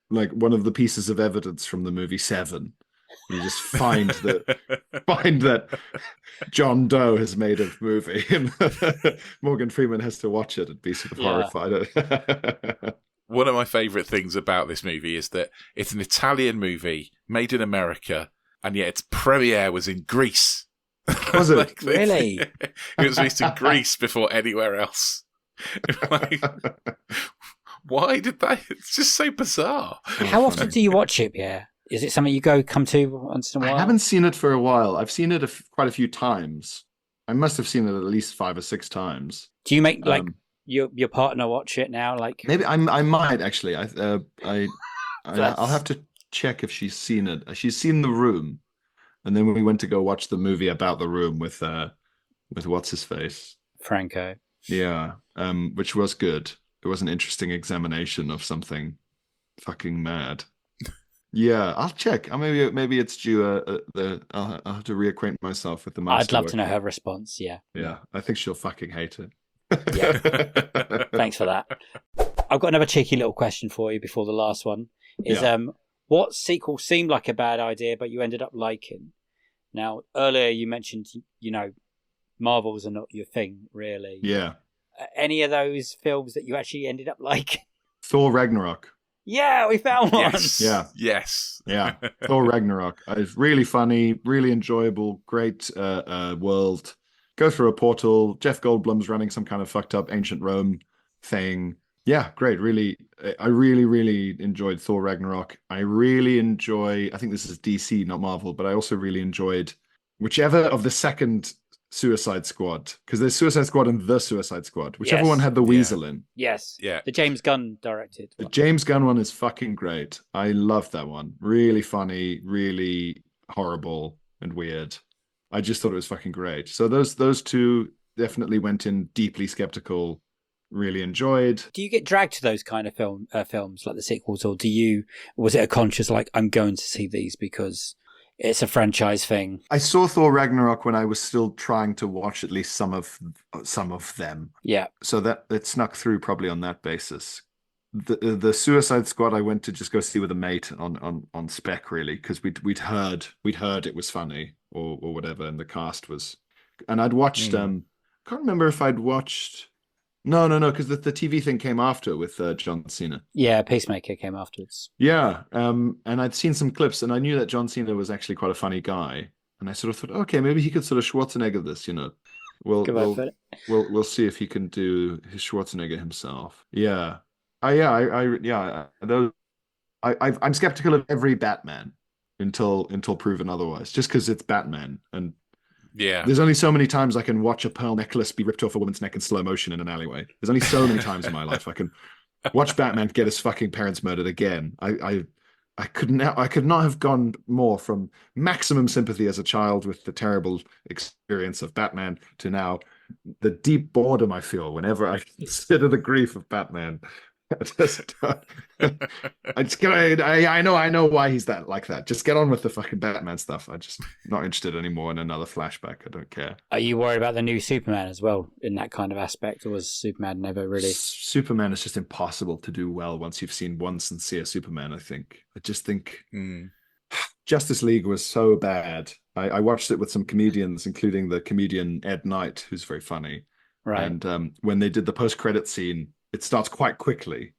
like one of the pieces of evidence from the movie Seven. You just find that John Doe has made a movie, and Morgan Freeman has to watch it and be sort of horrified. One of my favourite things about this movie is that it's an Italian movie made in America, and yet its premiere was in Greece. Was it? Really? It was released in Greece before anywhere else. Why did that? It's just so bizarre. How often do you watch it, Pierre? Is it something you come to once in a while? I haven't seen it for a while. I've seen it quite a few times. I must have seen it at least 5 or 6 times. Do you make your partner watch it now? Like maybe I might actually. I'll have to check if she's seen it. She's seen The Room, and then we went to go watch the movie about The Room with what's his face, Franco. Yeah, which was good. It was an interesting examination of something fucking mad. Yeah, I'll check. Maybe it's due. I'll have to reacquaint myself with the master. I'd love to know her response. Yeah. I think she'll fucking hate it. Yeah. Thanks for that. I've got another cheeky little question for you before the last one. What sequel seemed like a bad idea, but you ended up liking? Now, earlier you mentioned, Marvels are not your thing, really. Yeah. Any of those films that you actually ended up liking? Thor Ragnarok. Yeah, we found one. Yes. Yeah. Yes. Yeah. Thor Ragnarok. It's really funny, really enjoyable, great world. Go through a portal. Jeff Goldblum's running some kind of fucked up ancient Rome thing. Yeah, great. Really, I really enjoyed Thor Ragnarok. I think this is DC, not Marvel, but I also really enjoyed whichever of the second Suicide Squad, because there's Suicide Squad and The Suicide Squad, whichever one had the Weasel in. Yes. Yeah. The James Gunn directed one. The James Gunn one is fucking great. I love that one. Really funny, really horrible and weird. I just thought it was fucking great. So those two definitely went in deeply skeptical, really enjoyed. Do you get dragged to those kind of films, like the sequels, or was it a conscious, like, I'm going to see these because it's a franchise thing? I saw Thor Ragnarok when I was still trying to watch at least some of them. Yeah. So that it snuck through probably on that basis. The Suicide Squad I went to just go see with a mate on spec, really, because we'd heard it was funny or whatever, and the cast was. And I'd watched. Can't remember if I'd watched. No, because the TV thing came after with John Cena. Yeah, Peacemaker came afterwards. Yeah, and I'd seen some clips, and I knew that John Cena was actually quite a funny guy, and I sort of thought, okay, maybe he could sort of Schwarzenegger this, We'll see if he can do his Schwarzenegger himself. Yeah, I'm skeptical of every Batman until proven otherwise, just because it's Batman, and yeah, there's only so many times I can watch a pearl necklace be ripped off a woman's neck in slow motion in an alleyway. There's only so many times in my life I can watch Batman get his fucking parents murdered again. I could not have gone more from maximum sympathy as a child with the terrible experience of Batman to now the deep boredom I feel whenever I consider the grief of Batman. I know why he's like that. Just get on with the fucking Batman stuff. I'm just not interested anymore in another flashback. I don't care. Are you worried about the new Superman as well in that kind of aspect, or was Superman never really? Superman is just impossible to do well once you've seen one sincere Superman. I just think Justice League was so bad. I watched it with some comedians, including the comedian Ed Knight, who's very funny. Right. And when they did the post-credit scene, it starts quite quickly,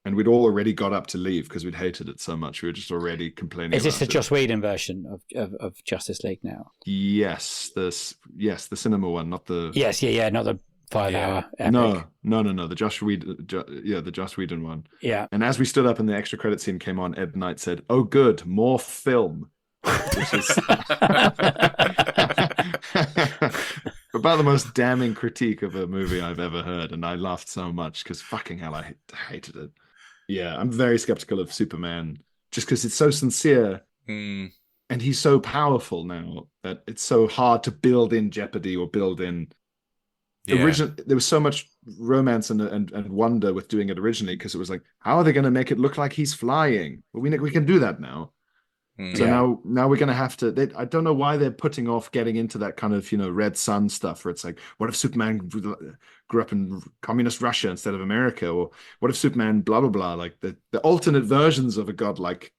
and we'd all already got up to leave because we'd hated it so much. We were just already complaining. Is this the about Joss Whedon version of Justice League now? Yes, the cinema one, not the. Yes, not the 5-hour. Epic. No, the Joss Whedon, the Joss Whedon one. Yeah. And as we stood up and the extra credit scene came on, Ed Knight said, "Oh, good, more film." Which is... about the most damning critique of a movie I've ever heard, and I laughed so much because fucking hell, I hated it. Yeah, I'm very skeptical of Superman just because it's so sincere, and he's so powerful now that it's so hard to build in jeopardy or build in. There was so much romance and wonder with doing it originally because it was like, how are they going to make it look like he's flying? Well, we can do that now. So now we're going to have to. I don't know why they're putting off getting into that kind of Red Sun stuff where it's like, what if Superman grew up in communist Russia instead of America, or what if Superman blah blah blah? Like the alternate versions of a godlike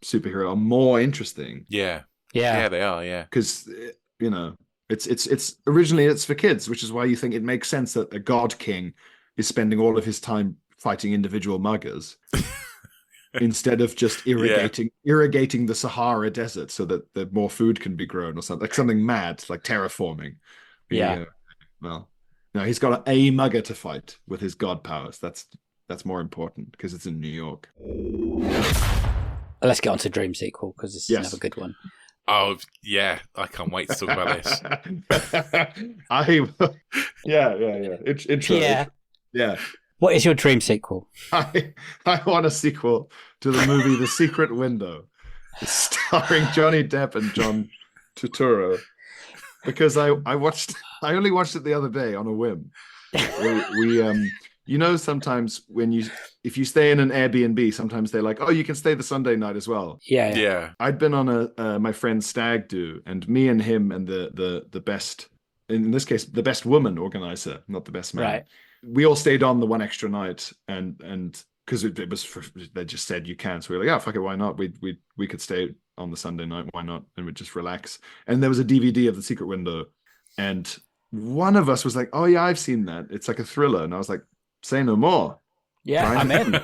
superhero are more interesting. Yeah, they are. Yeah, because it's originally it's for kids, which is why you think it makes sense that a god king is spending all of his time fighting individual muggers. Instead of just irrigating the Sahara Desert so that more food can be grown or something, like something mad, like terraforming. Well, no, he's got a mugger to fight with his god powers. That's more important because it's in New York. Let's get on to Dream sequel because this is another good one. Oh yeah, I can't wait to talk about this. Yeah. What is your dream sequel? I want a sequel to the movie The Secret Window, starring Johnny Depp and John Turturro, because I only watched it the other day on a whim. We sometimes if you stay in an Airbnb, sometimes they're like, oh, you can stay the Sunday night as well. Yeah. I'd been on my friend's stag do, and me and him and the best, in this case, the best woman organizer, not the best man. Right. We all stayed on the one extra night, and because it was they just said you can, so we were like, oh fuck it, why not? We could stay on the Sunday night, why not? And we'd just relax. And there was a DVD of The Secret Window, and one of us was like, oh yeah, I've seen that. It's like a thriller, and I was like, say no more. Yeah, I'm in.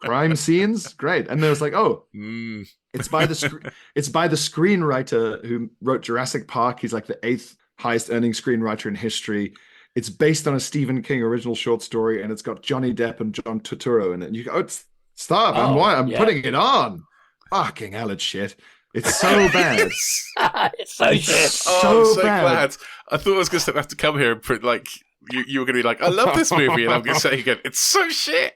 Crime scenes, great. And there was like, oh, it's by the screenwriter who wrote Jurassic Park. He's like the 8th highest earning screenwriter in history. It's based on a Stephen King original short story, and it's got Johnny Depp and John Turturro in it. And you go, stop! I'm putting it on. Fucking hell, it's shit. It's so bad. It's so shit. I'm so glad. I thought I was going to have to come here and print like you were going to be like, I love this movie, and I'm going to say again, it's so shit.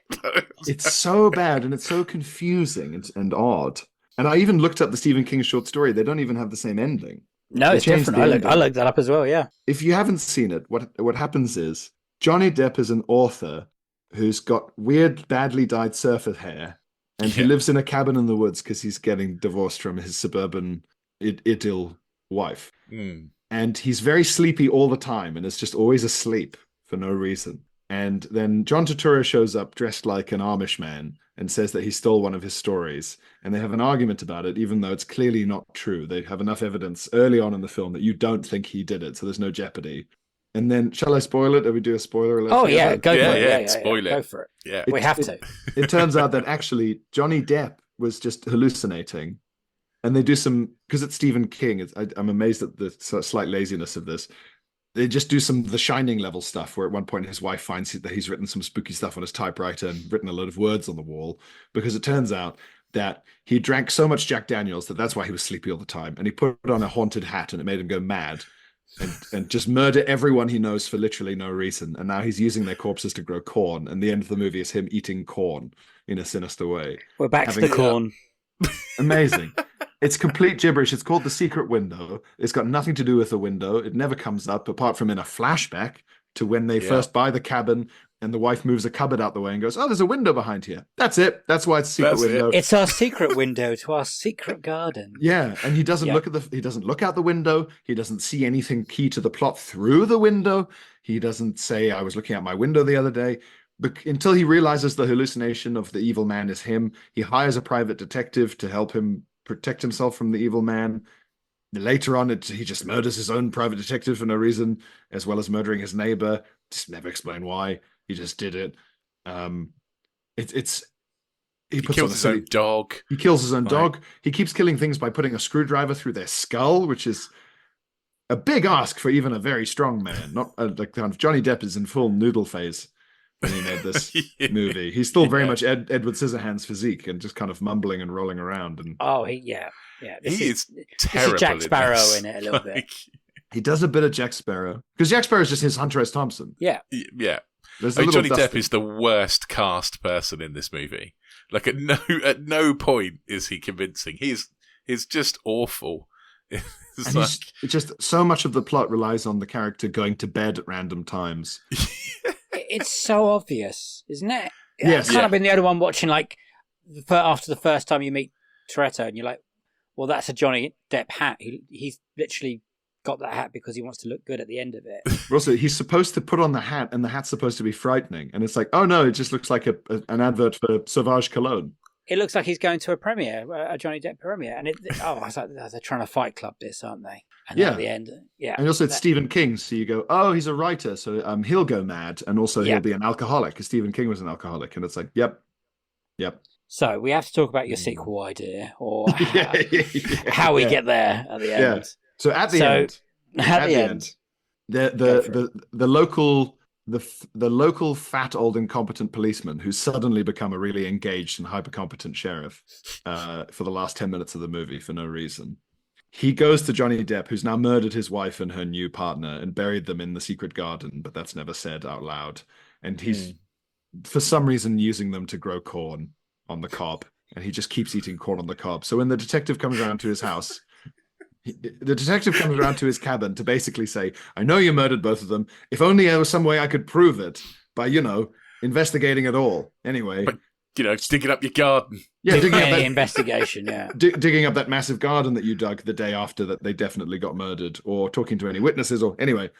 It's so bad, and it's so confusing and odd. And I even looked up the Stephen King short story. They don't even have the same ending. No, it's different. I looked that up as well, yeah. If you haven't seen it, what happens is Johnny Depp is an author who's got weird, badly dyed surfer hair, and he lives in a cabin in the woods because he's getting divorced from his suburban idyll wife. And he's very sleepy all the time, and is just always asleep for no reason. And then John Turturro shows up dressed like an Amish man and says that he stole one of his stories. And they have an argument about it, even though it's clearly not true. They have enough evidence early on in the film that you don't think he did it, so there's no jeopardy. And then, shall I spoil it? Or we do a spoiler alert? Oh, yeah, go for it. Yeah, spoil it. Go for it. Yeah. We have to. It turns out that actually Johnny Depp was just hallucinating. And they do some, because it's Stephen King, I'm amazed at the slight laziness of this. They just do some The Shining level stuff where at one point his wife finds that he's written some spooky stuff on his typewriter and written a load of words on the wall, because it turns out that he drank so much Jack Daniels that's why he was sleepy all the time. And he put on a haunted hat and it made him go mad and just murder everyone he knows for literally no reason. And now he's using their corpses to grow corn. And the end of the movie is him eating corn in a sinister way. We're back to the corn. Amazing. It's complete gibberish. It's called The Secret Window. It's got nothing to do with the window. It never comes up apart from in a flashback to when they first buy the cabin and the wife moves a cupboard out the way and goes, oh, there's a window behind here. That's it. That's why it's a secret window. It's our secret window to our secret garden. Yeah, and he doesn't he doesn't look out the window. He doesn't see anything key to the plot through the window. He doesn't say, I was looking out my window the other day. But until he realizes the hallucination of the evil man is him, he hires a private detective to help him protect himself from the evil man. Later on, he just murders his own private detective for no reason, as well as murdering his neighbor. Just never explain why. He just did it. He kills his own dog. He kills his own dog. He keeps killing things by putting a screwdriver through their skull, which is a big ask for even a very strong man. Not like kind of Johnny Depp is in full noodle phase when he made this movie. He's still very much Edward Scissorhands physique and just kind of mumbling and rolling around. And He is terrible. Jack Sparrow in it a little bit. He does a bit of Jack Sparrow because Jack Sparrow is just his Hunter S. Thompson. Yeah. Yeah. There's I mean, Johnny Dustin. Depp is the worst cast person in this movie. Like at no point is he convincing. He's just awful. It's like... it's just so much of the plot relies on the character going to bed at random times. It's so obvious, isn't it? Yes. I've kind of been the only one watching, like, after the first time you meet Toretto, and you're like, well, that's a Johnny Depp hat. He's literally got that hat because he wants to look good at the end of it. Also, he's supposed to put on the hat, and the hat's supposed to be frightening. And it's like, oh no, it just looks like an advert for Sauvage Cologne. It looks like he's going to a premiere, a Johnny Depp premiere. And I was like, they're trying to Fight Club this, aren't they? And Yeah. at the end, yeah. And also it's Stephen King, so you go, oh, he's a writer, so he'll go mad, and also he'll be an alcoholic, because Stephen King was an alcoholic. And it's like, yep. So we have to talk about your sequel idea, or how we get there at the end. Yeah. So at the end, the local fat old incompetent policeman who's suddenly become a really engaged and hyper competent sheriff for the last 10 minutes of the movie for no reason. He goes to Johnny Depp, who's now murdered his wife and her new partner and buried them in the secret garden, but that's never said out loud. And he's for some reason using them to grow corn on the cob, and he just keeps eating corn on the cob. So when the detective comes around to his house, the detective comes around to his cabin to basically say, I know you murdered both of them. If only there was some way I could prove it by, investigating it all. Anyway. But, digging up your garden. Yeah, digging up that investigation, yeah. Digging up that massive garden that you dug the day after that they definitely got murdered, or talking to any witnesses, or anyway,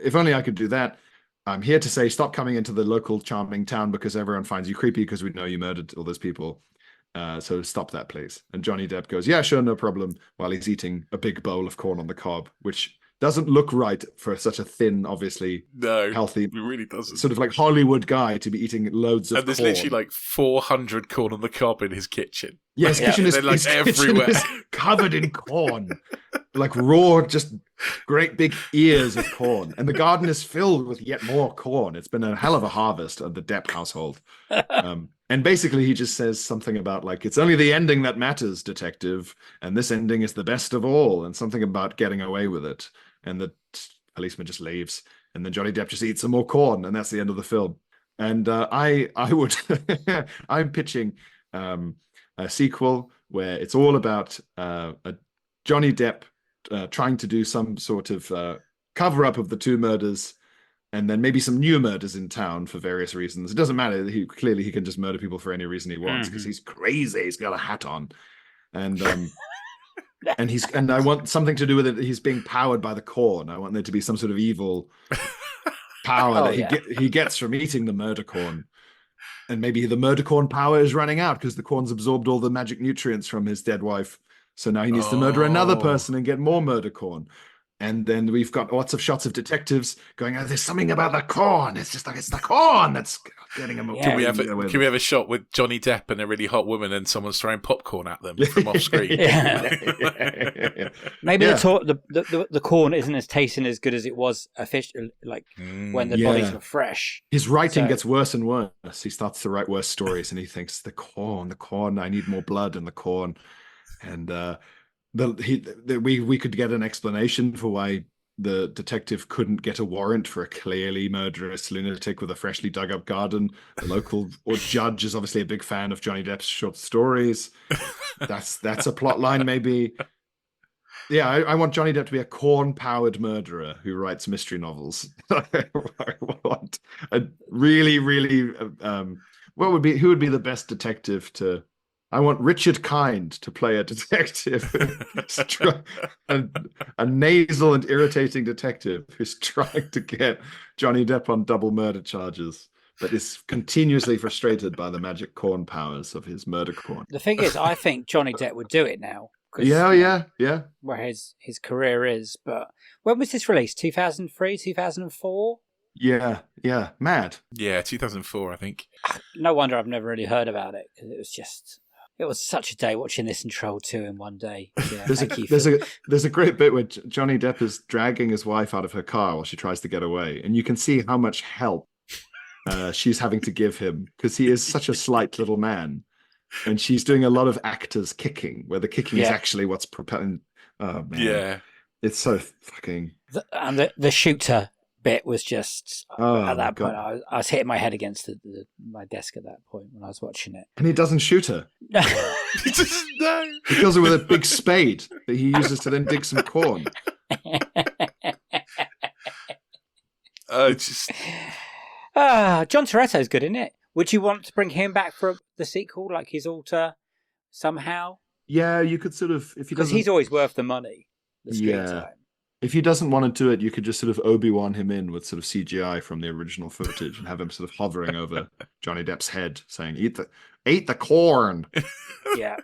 if only I could do that. I'm here to say, stop coming into the local charming town because everyone finds you creepy because we know you murdered all those people. So stop that, please. And Johnny Depp goes, yeah, sure, no problem, while he's eating a big bowl of corn on the cob, which doesn't look right for such a thin, obviously healthy, it really doesn't. Sort of like Hollywood guy to be eating loads of corn. And there's literally like 400 corn on the cob in his kitchen. Yeah, his kitchen is like everywhere. Is covered in corn. Like raw, just great big ears of corn. And the garden is filled with yet more corn. It's been a hell of a harvest of the Depp household. And basically he just says something about like, it's only the ending that matters, detective. And this ending is the best of all. And something about getting away with it. And the policeman just leaves. And then Johnny Depp just eats some more corn. And that's the end of the film. And I would, I'm pitching a sequel where it's all about a Johnny Depp trying to do some sort of cover up of the two murders, and then maybe some new murders in town for various reasons. It doesn't matter. He can just murder people for any reason he wants because he's crazy. He's got a hat on, and and I want something to do with it. He's being powered by the corn. I want there to be some sort of evil power he gets from eating the murder corn. And maybe the murder corn power is running out because the corn's absorbed all the magic nutrients from his dead wife. So now he needs to murder another person and get more murder corn. And then we've got lots of shots of detectives going, oh, there's something about the corn. It's just like, it's the corn that's getting him. Can we have a shot with Johnny Depp and a really hot woman and someone's throwing popcorn at them from off screen? Maybe the corn isn't as tasting as good as it was when the bodies were fresh. His writing gets worse and worse. He starts to write worse stories and he thinks the corn, I need more blood in the corn. And we could get an explanation for why the detective couldn't get a warrant for a clearly murderous lunatic with a freshly dug up garden. The local judge is obviously a big fan of Johnny Depp's short stories. That's a plot line, maybe. Yeah, I want Johnny Depp to be a corn-powered murderer who writes mystery novels. I want a really, really who would be the best detective to? I want Richard Kind to play a detective, a nasal and irritating detective who's trying to get Johnny Depp on double murder charges, but is continuously frustrated by the magic corn powers of his murder corn. The thing is, I think Johnny Depp would do it now. Yeah. Where his career is. But when was this released? 2003, 2004? Yeah, mad. Yeah, 2004, I think. No wonder I've never really heard about it, because it was such a day watching this and Troll 2 in one day. Yeah, there's a great bit where Johnny Depp is dragging his wife out of her car while she tries to get away, and you can see how much help she's having to give him because he is such a slight little man, and she's doing a lot of actors kicking, where the kicking is actually what's propelling. Oh man, It's so fucking. And the shooter bit was just at that point. God. I was hitting my head against my desk at that point when I was watching it. And he doesn't shoot her. He doesn't know. He kills her with a big spade that he uses to then dig some corn. Just John Toretto's good, isn't it? Would you want to bring him back for the sequel, like his alter, somehow? Yeah, you could sort of, if he Because doesn't. he's always worth the money. The screen time. If he doesn't want to do it, you could just sort of Obi-Wan him in with sort of CGI from the original footage and have him sort of hovering over Johnny Depp's head, saying, "Eat the corn." Yeah.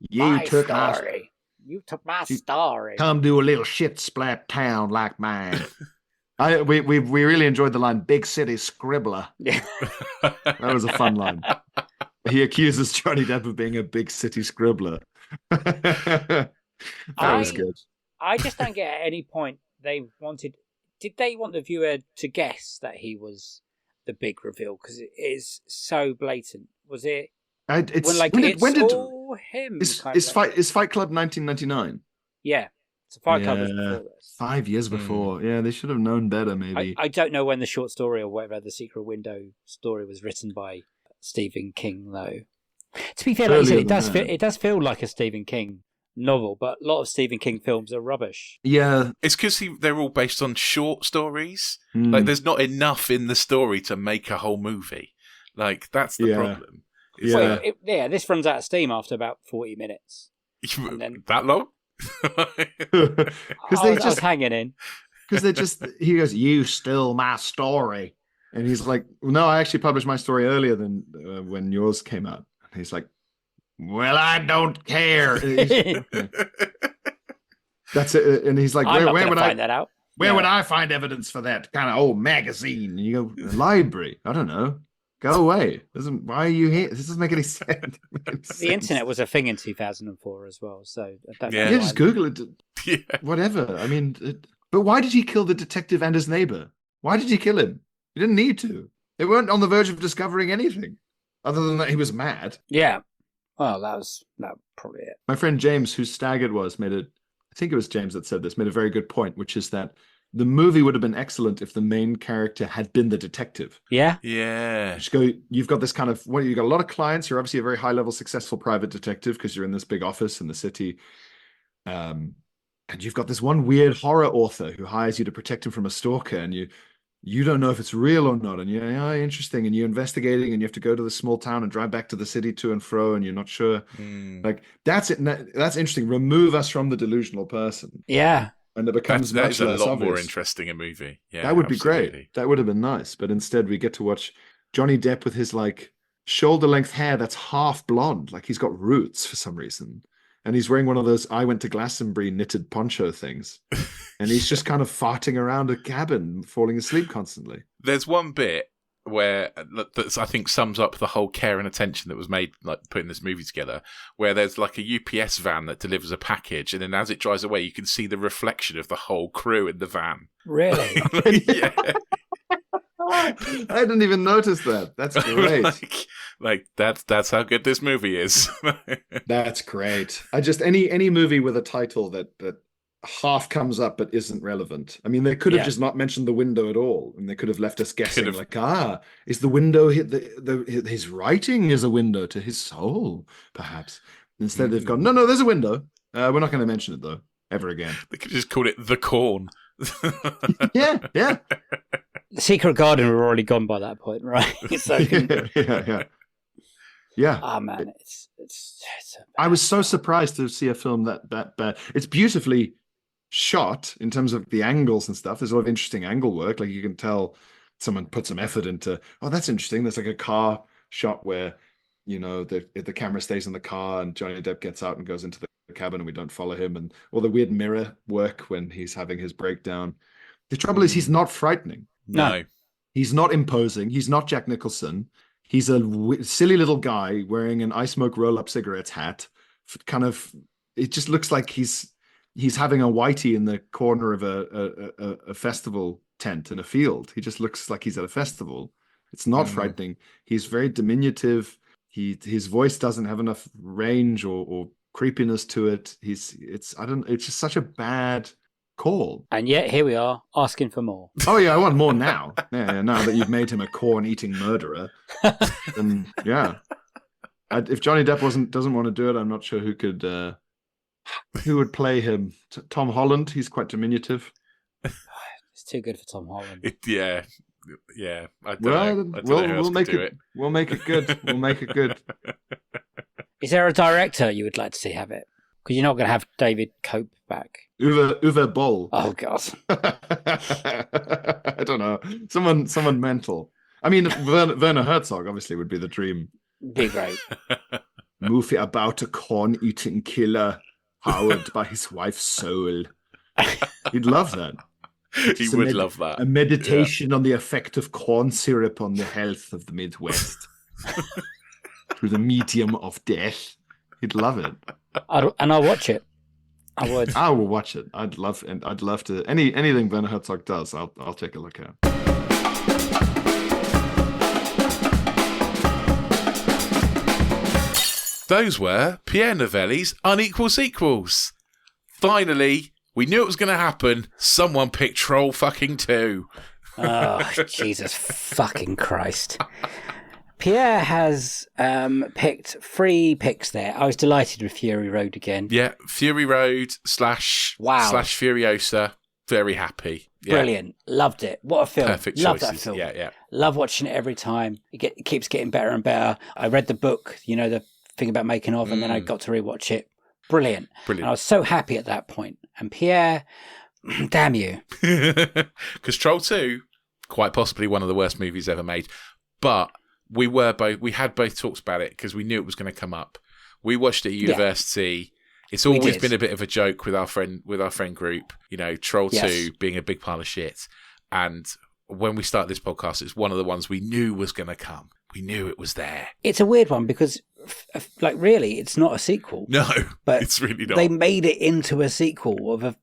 You took my story. Come to a little shit splat town like mine. We really enjoyed the line "Big City Scribbler." Yeah. That was a fun line. He accuses Johnny Depp of being a big city scribbler. That was good. I just don't get at any point did they want the viewer to guess that he was the big reveal? Because it is so blatant. Was it? When did all him? Is Fight Club 1999? Yeah. So Fight Club was before this. 5 years before. Yeah, they should have known better, maybe. I don't know when the short story or whatever, the Secret Window story was written by Stephen King, though. To be fair, like you said, it does feel like a Stephen King novel, but a lot of Stephen King films are rubbish. Yeah. It's because they're all based on short stories. Like, there's not enough in the story to make a whole movie. Like, that's the problem. This runs out of steam after about 40 minutes. Then, that long? Because I was hanging in. Because he goes, "You steal my story." And he's like, "No, I actually published my story earlier than when yours came out." And he's like, "Well, I don't care." That's it. And he's like, "Where would I find that out? Where would I find evidence for that kind of old magazine?" And you go, "Library. I don't know. Go away. Why are you here? This doesn't make any sense." The internet was a thing in 2004 as well. So just Google it. Yeah. Whatever. I mean, but why did he kill the detective and his neighbor? Why did he kill him? He didn't need to. They weren't on the verge of discovering anything other than that he was mad. Yeah. Well, that was probably it. My friend James, whose stag it was, I think it was James that said this, made a very good point, which is that the movie would have been excellent if the main character had been the detective. Yeah. Yeah. You've got this kind of, you've got a lot of clients. You're obviously a very high level, successful private detective because you're in this big office in the city. And you've got this one weird horror author who hires you to protect him from a stalker, and you don't know if it's real or not. And you're interesting, and you're investigating, and you have to go to the small town and drive back to the city to and fro, and you're not sure. Like, that's it. That's interesting. Remove us from the delusional person. Yeah. And it becomes much less a lot obvious. more interesting a movie. Yeah, that would be absolutely. great. That would have been nice. But instead, we get to watch Johnny Depp with his like shoulder length hair that's half blonde, like he's got roots for some reason, and he's wearing one of those "I went to Glastonbury" knitted poncho things, and he's just kind of farting around a cabin, falling asleep constantly. There's one bit where that I think sums up the whole care and attention that was made, like putting this movie together, where there's like a UPS van that delivers a package, and then as it drives away, you can see the reflection of the whole crew in the van. Really? Yeah. I didn't even notice that. That's great. like that's how good this movie is. That's great. Any movie with a title that half comes up but isn't relevant. I mean, they could have just not mentioned the window at all, and they could have left us guessing. Like, is the window his writing is a window to his soul, perhaps? Instead, they've gone, no, there's a window. We're not going to mention it though ever again. They could just call it The Corn. Yeah. The Secret Garden were already gone by that point, right? So yeah. Oh man, it's I was so surprised to see a film that bad. It's beautifully shot in terms of the angles and stuff. There's a lot of interesting angle work. Like, you can tell someone put some effort into, that's interesting. There's like a car shot where, the camera stays in the car and Johnny Depp gets out and goes into the cabin and we don't follow him, and all the weird mirror work when he's having his breakdown. The trouble is he's not frightening. No. He's not imposing. He's not Jack Nicholson. He's a silly little guy wearing an I Smoke Roll-Up Cigarettes hat. It just looks like he's having a whitey in the corner of a festival tent in a field. He just looks like he's at a festival. It's not frightening. He's very diminutive. His voice doesn't have enough range or creepiness to it. It's just such a bad call. And yet here we are asking for more. Oh yeah, I want more now. Yeah, now that you've made him a corn-eating murderer, then yeah. If Johnny Depp doesn't want to do it, I'm not sure who would play him. Tom Holland, he's quite diminutive. It's too good for Tom Holland. Yeah. I don't know. We'll make it. We'll make it good. We'll make it good. Is there a director you would like to see have it? Because you're not going to have David Cope back. Uwe Boll. Oh God. I don't know. Someone mental. I mean, Werner Herzog obviously would be the dream. Be great. Movie about a corn-eating killer powered by his wife's soul. He'd love that. He would love that. A meditation on the effect of corn syrup on the health of the Midwest. Through the medium of death. He'd love it. And I'll watch it. I would. I will watch it. I'd love to. Anything Werner Herzog does, I'll take a look at. Those were Pierre Novellie's Unequal Sequels. Finally, we knew it was going to happen. Someone picked Troll fucking 2. Oh, Jesus fucking Christ. Pierre has picked 3 picks there. I was delighted with Fury Road again. Yeah, Fury Road / Furiosa. Very happy. Yeah. Brilliant. Loved it. What a film. Perfect Love choices. that film. Yeah. Love watching it every time. It keeps getting better and better. I read the book, the thing about making of, and then I got to rewatch it. Brilliant. And I was so happy at that point. And Pierre, damn you. Because Troll 2, quite possibly one of the worst movies ever made. But we had both talked about it because we knew it was going to come up. We watched it at university. Yeah. It's always been a bit of a joke with our friend group, Troll 2 being a big pile of shit. And when we started this podcast, it's one of the ones we knew was going to come. We knew it was there. It's a weird one because, really, it's not a sequel. No, but it's really not. They made it into a sequel of a.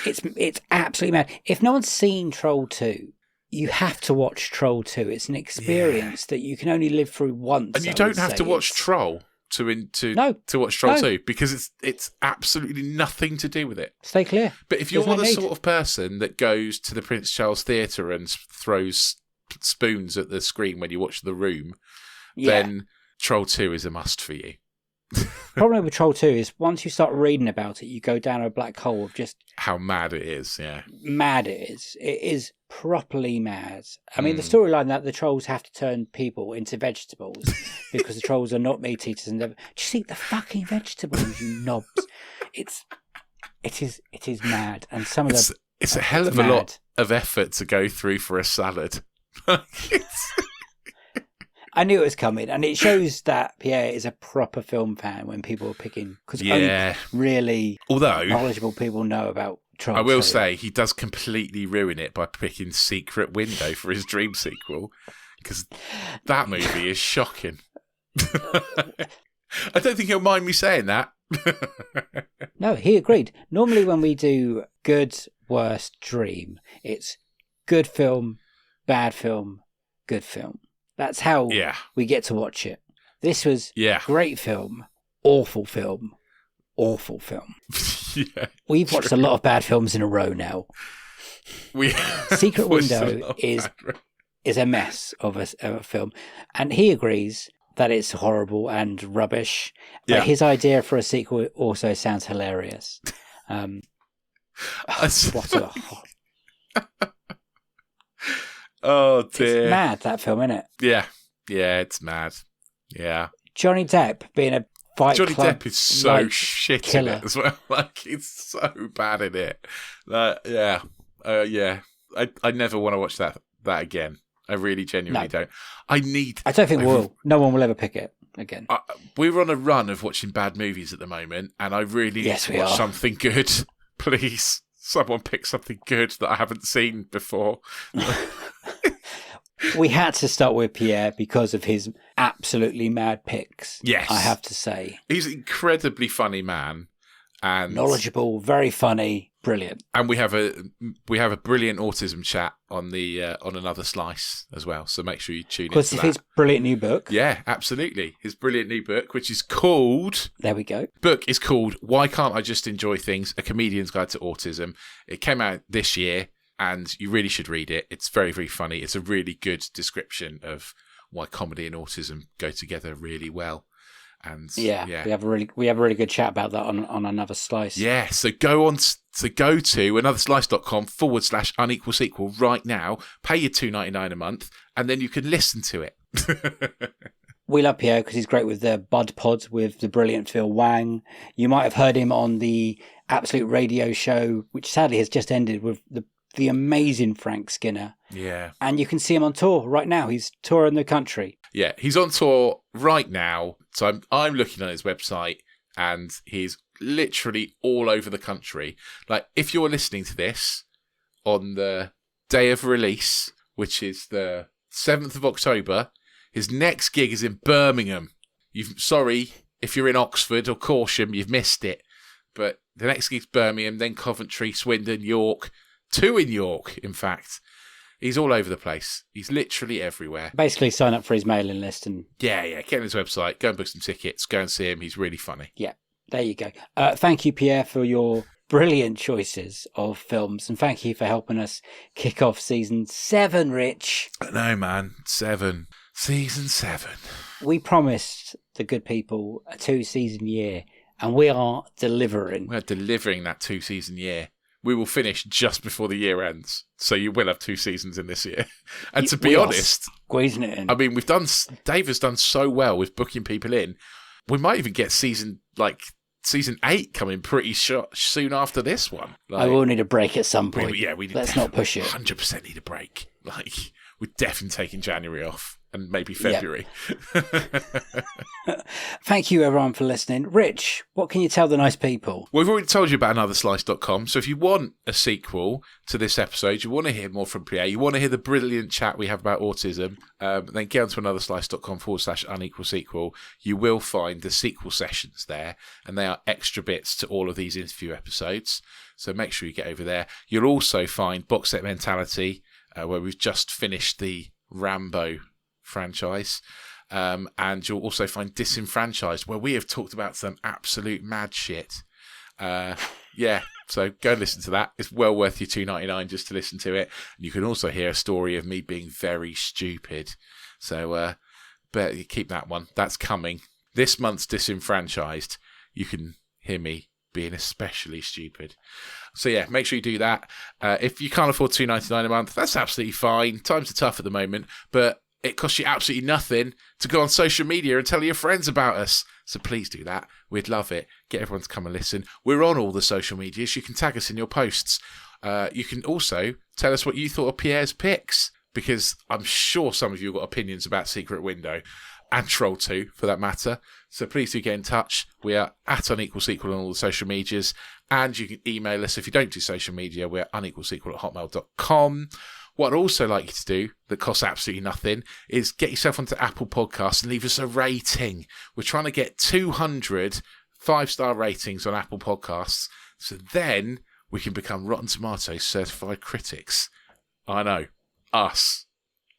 It's absolutely mad. If no one's seen Troll 2, you have to watch Troll 2. It's an experience that you can only live through once. And you don't have to watch Troll to watch Troll 2 because it's absolutely nothing to do with it. Stay clear. But if you're the sort of person that goes to the Prince Charles Theatre and throws spoons at the screen when you watch The Room, then Troll 2 is a must for you. Problem with Troll 2 is once you start reading about it, you go down a black hole of just how mad it is. Yeah, mad it is. It is properly mad. I mean, the storyline that the trolls have to turn people into vegetables because the trolls are not meat eaters and just eat the fucking vegetables, you knobs. It is mad, and some of them. It's a hell of a lot of effort to go through for a salad. I knew it was coming, and it shows that Pierre is a proper film fan when people are picking, because only really knowledgeable people know about Troll. I will say he does completely ruin it by picking Secret Window for his dream sequel, because that movie is shocking. I don't think he'll mind me saying that. No, he agreed. Normally when we do good, worst, dream, it's good film, bad film, good film. That's how we get to watch it. This was great film, awful film, awful film. We've watched a lot of bad films in a row now. Secret Window is a mess of a film. And he agrees that it's horrible and rubbish. But his idea for a sequel also sounds hilarious. Oh dear! It's mad, that film, isn't it? Yeah, it's mad. Yeah, Johnny Depp being a Fight Johnny Club Depp is so shit killer. in it as well. He's so bad in it. I never want to watch that again. I really genuinely don't. I don't think no one will ever pick it again. We're on a run of watching bad movies at the moment, and I really need to watch something good. Please, someone pick something good that I haven't seen before. We had to start with Pierre because of his absolutely mad picks. Yes. I have to say. He's an incredibly funny man. and knowledgeable, very funny, brilliant. And we have a brilliant autism chat on the on Another Slice as well. So make sure you tune in. Because his brilliant new book. Yeah, absolutely. His brilliant new book, which is called... There we go. Book is called Why Can't I Just Enjoy Things? A Comedian's Guide to Autism. It came out this year, and you really should read it. It's very, very funny. It's a really good description of why comedy and autism go together really well. And we have a really good chat about that on Another Slice. Yeah, so go to anotherslice.com/unequal sequel right now, pay your $2.99 a month, and then you can listen to it. We love Pierre because he's great with the Budpod with the brilliant Phill Wang. You might have heard him on the Absolute Radio show, which sadly has just ended, with the amazing Frank Skinner. Yeah. And you can see him on tour right now. He's touring the country. Yeah, he's on tour right now. So I'm looking on his website, and he's literally all over the country. Like, if you're listening to this on the day of release, which is the 7th of October, his next gig is in Birmingham. Sorry if you're in Oxford or Corsham, you've missed it. But the next gig's Birmingham, then Coventry, Swindon, York. 2 in York, in fact. He's all over the place. He's literally everywhere. Basically, sign up for his mailing list and... Yeah. Get on his website. Go and book some tickets. Go and see him. He's really funny. Yeah, there you go. Thank you, Pierre, for your brilliant choices of films. And thank you for helping us kick off season 7, Rich. I know, man. 7. Season 7. We promised the good people a 2-season year, and we are delivering. We're delivering that 2-season year. We will finish just before the year ends. So you will have 2 seasons in this year. And to be honest, squeezing it in. I mean, Dave has done so well with booking people in. We might even get season 8 coming pretty soon after this one. I will need a break at some point. Let's not push it. 100% need a break. We're definitely taking January off. And maybe February. Thank you, everyone, for listening. Rich, what can you tell the nice people? We've already told you about anotherslice.com. So if you want a sequel to this episode, you want to hear more from Pierre, you want to hear the brilliant chat we have about autism, then get onto anotherslice.com/unequal sequel. You will find the sequel sessions there, and they are extra bits to all of these interview episodes. So make sure you get over there. You'll also find Box Set Mentality, where we've just finished the Rambo franchise, and you'll also find Disenfranchised, where we have talked about some absolute mad shit. So go and listen to that. It's well worth your $2.99 just to listen to it. And you can also hear a story of me being very stupid. So but you keep that one. That's coming. This month's Disenfranchised, you can hear me being especially stupid. So yeah, make sure you do that. If you can't afford $2.99 a month, that's absolutely fine. Times are tough at the moment, but it costs you absolutely nothing to go on social media and tell your friends about us. So please do that. We'd love it. Get everyone to come and listen. We're on all the social medias. You can tag us in your posts. You can also tell us what you thought of Pierre's picks, because I'm sure some of you have got opinions about Secret Window and Troll 2 for that matter. So please do get in touch. We are at Unequal Sequel on all the social medias, and you can email us if you don't do social media. We're unequalsequel@hotmail.com. What I'd also like you to do, that costs absolutely nothing, is get yourself onto Apple Podcasts and leave us a rating. We're trying to get 200 5-star ratings on Apple Podcasts, so then we can become Rotten Tomatoes certified critics. I know. Us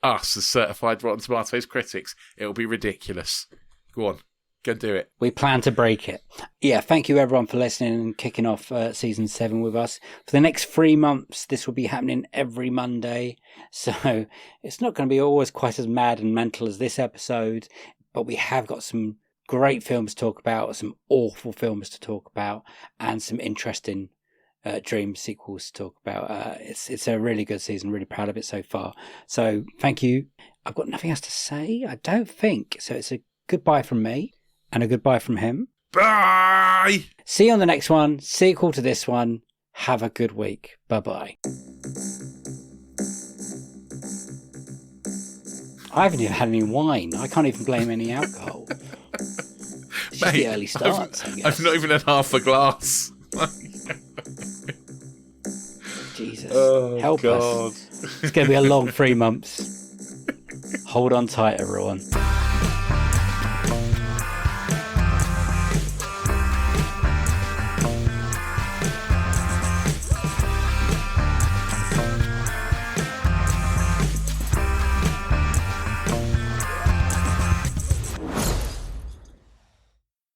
as certified Rotten Tomatoes critics. It'll be ridiculous. Go on. Go and do it. We plan to break it. Yeah, thank you everyone for listening and kicking off season 7 with us. For the next 3 months, this will be happening every Monday. So it's not going to be always quite as mad and mental as this episode, but we have got some great films to talk about, some awful films to talk about, and some interesting dream sequels to talk about. It's a really good season. Really proud of it so far. So thank you. I've got nothing else to say, I don't think. So it's a goodbye from me. And a goodbye from him. Bye! See you on the next one. Sequel to this one. Have a good week. Bye-bye. I haven't even had any wine. I can't even blame any alcohol. It's just the early starts, I guess. I've not even had half a glass. Jesus. Help us. It's going to be a long 3 months. Hold on tight, everyone.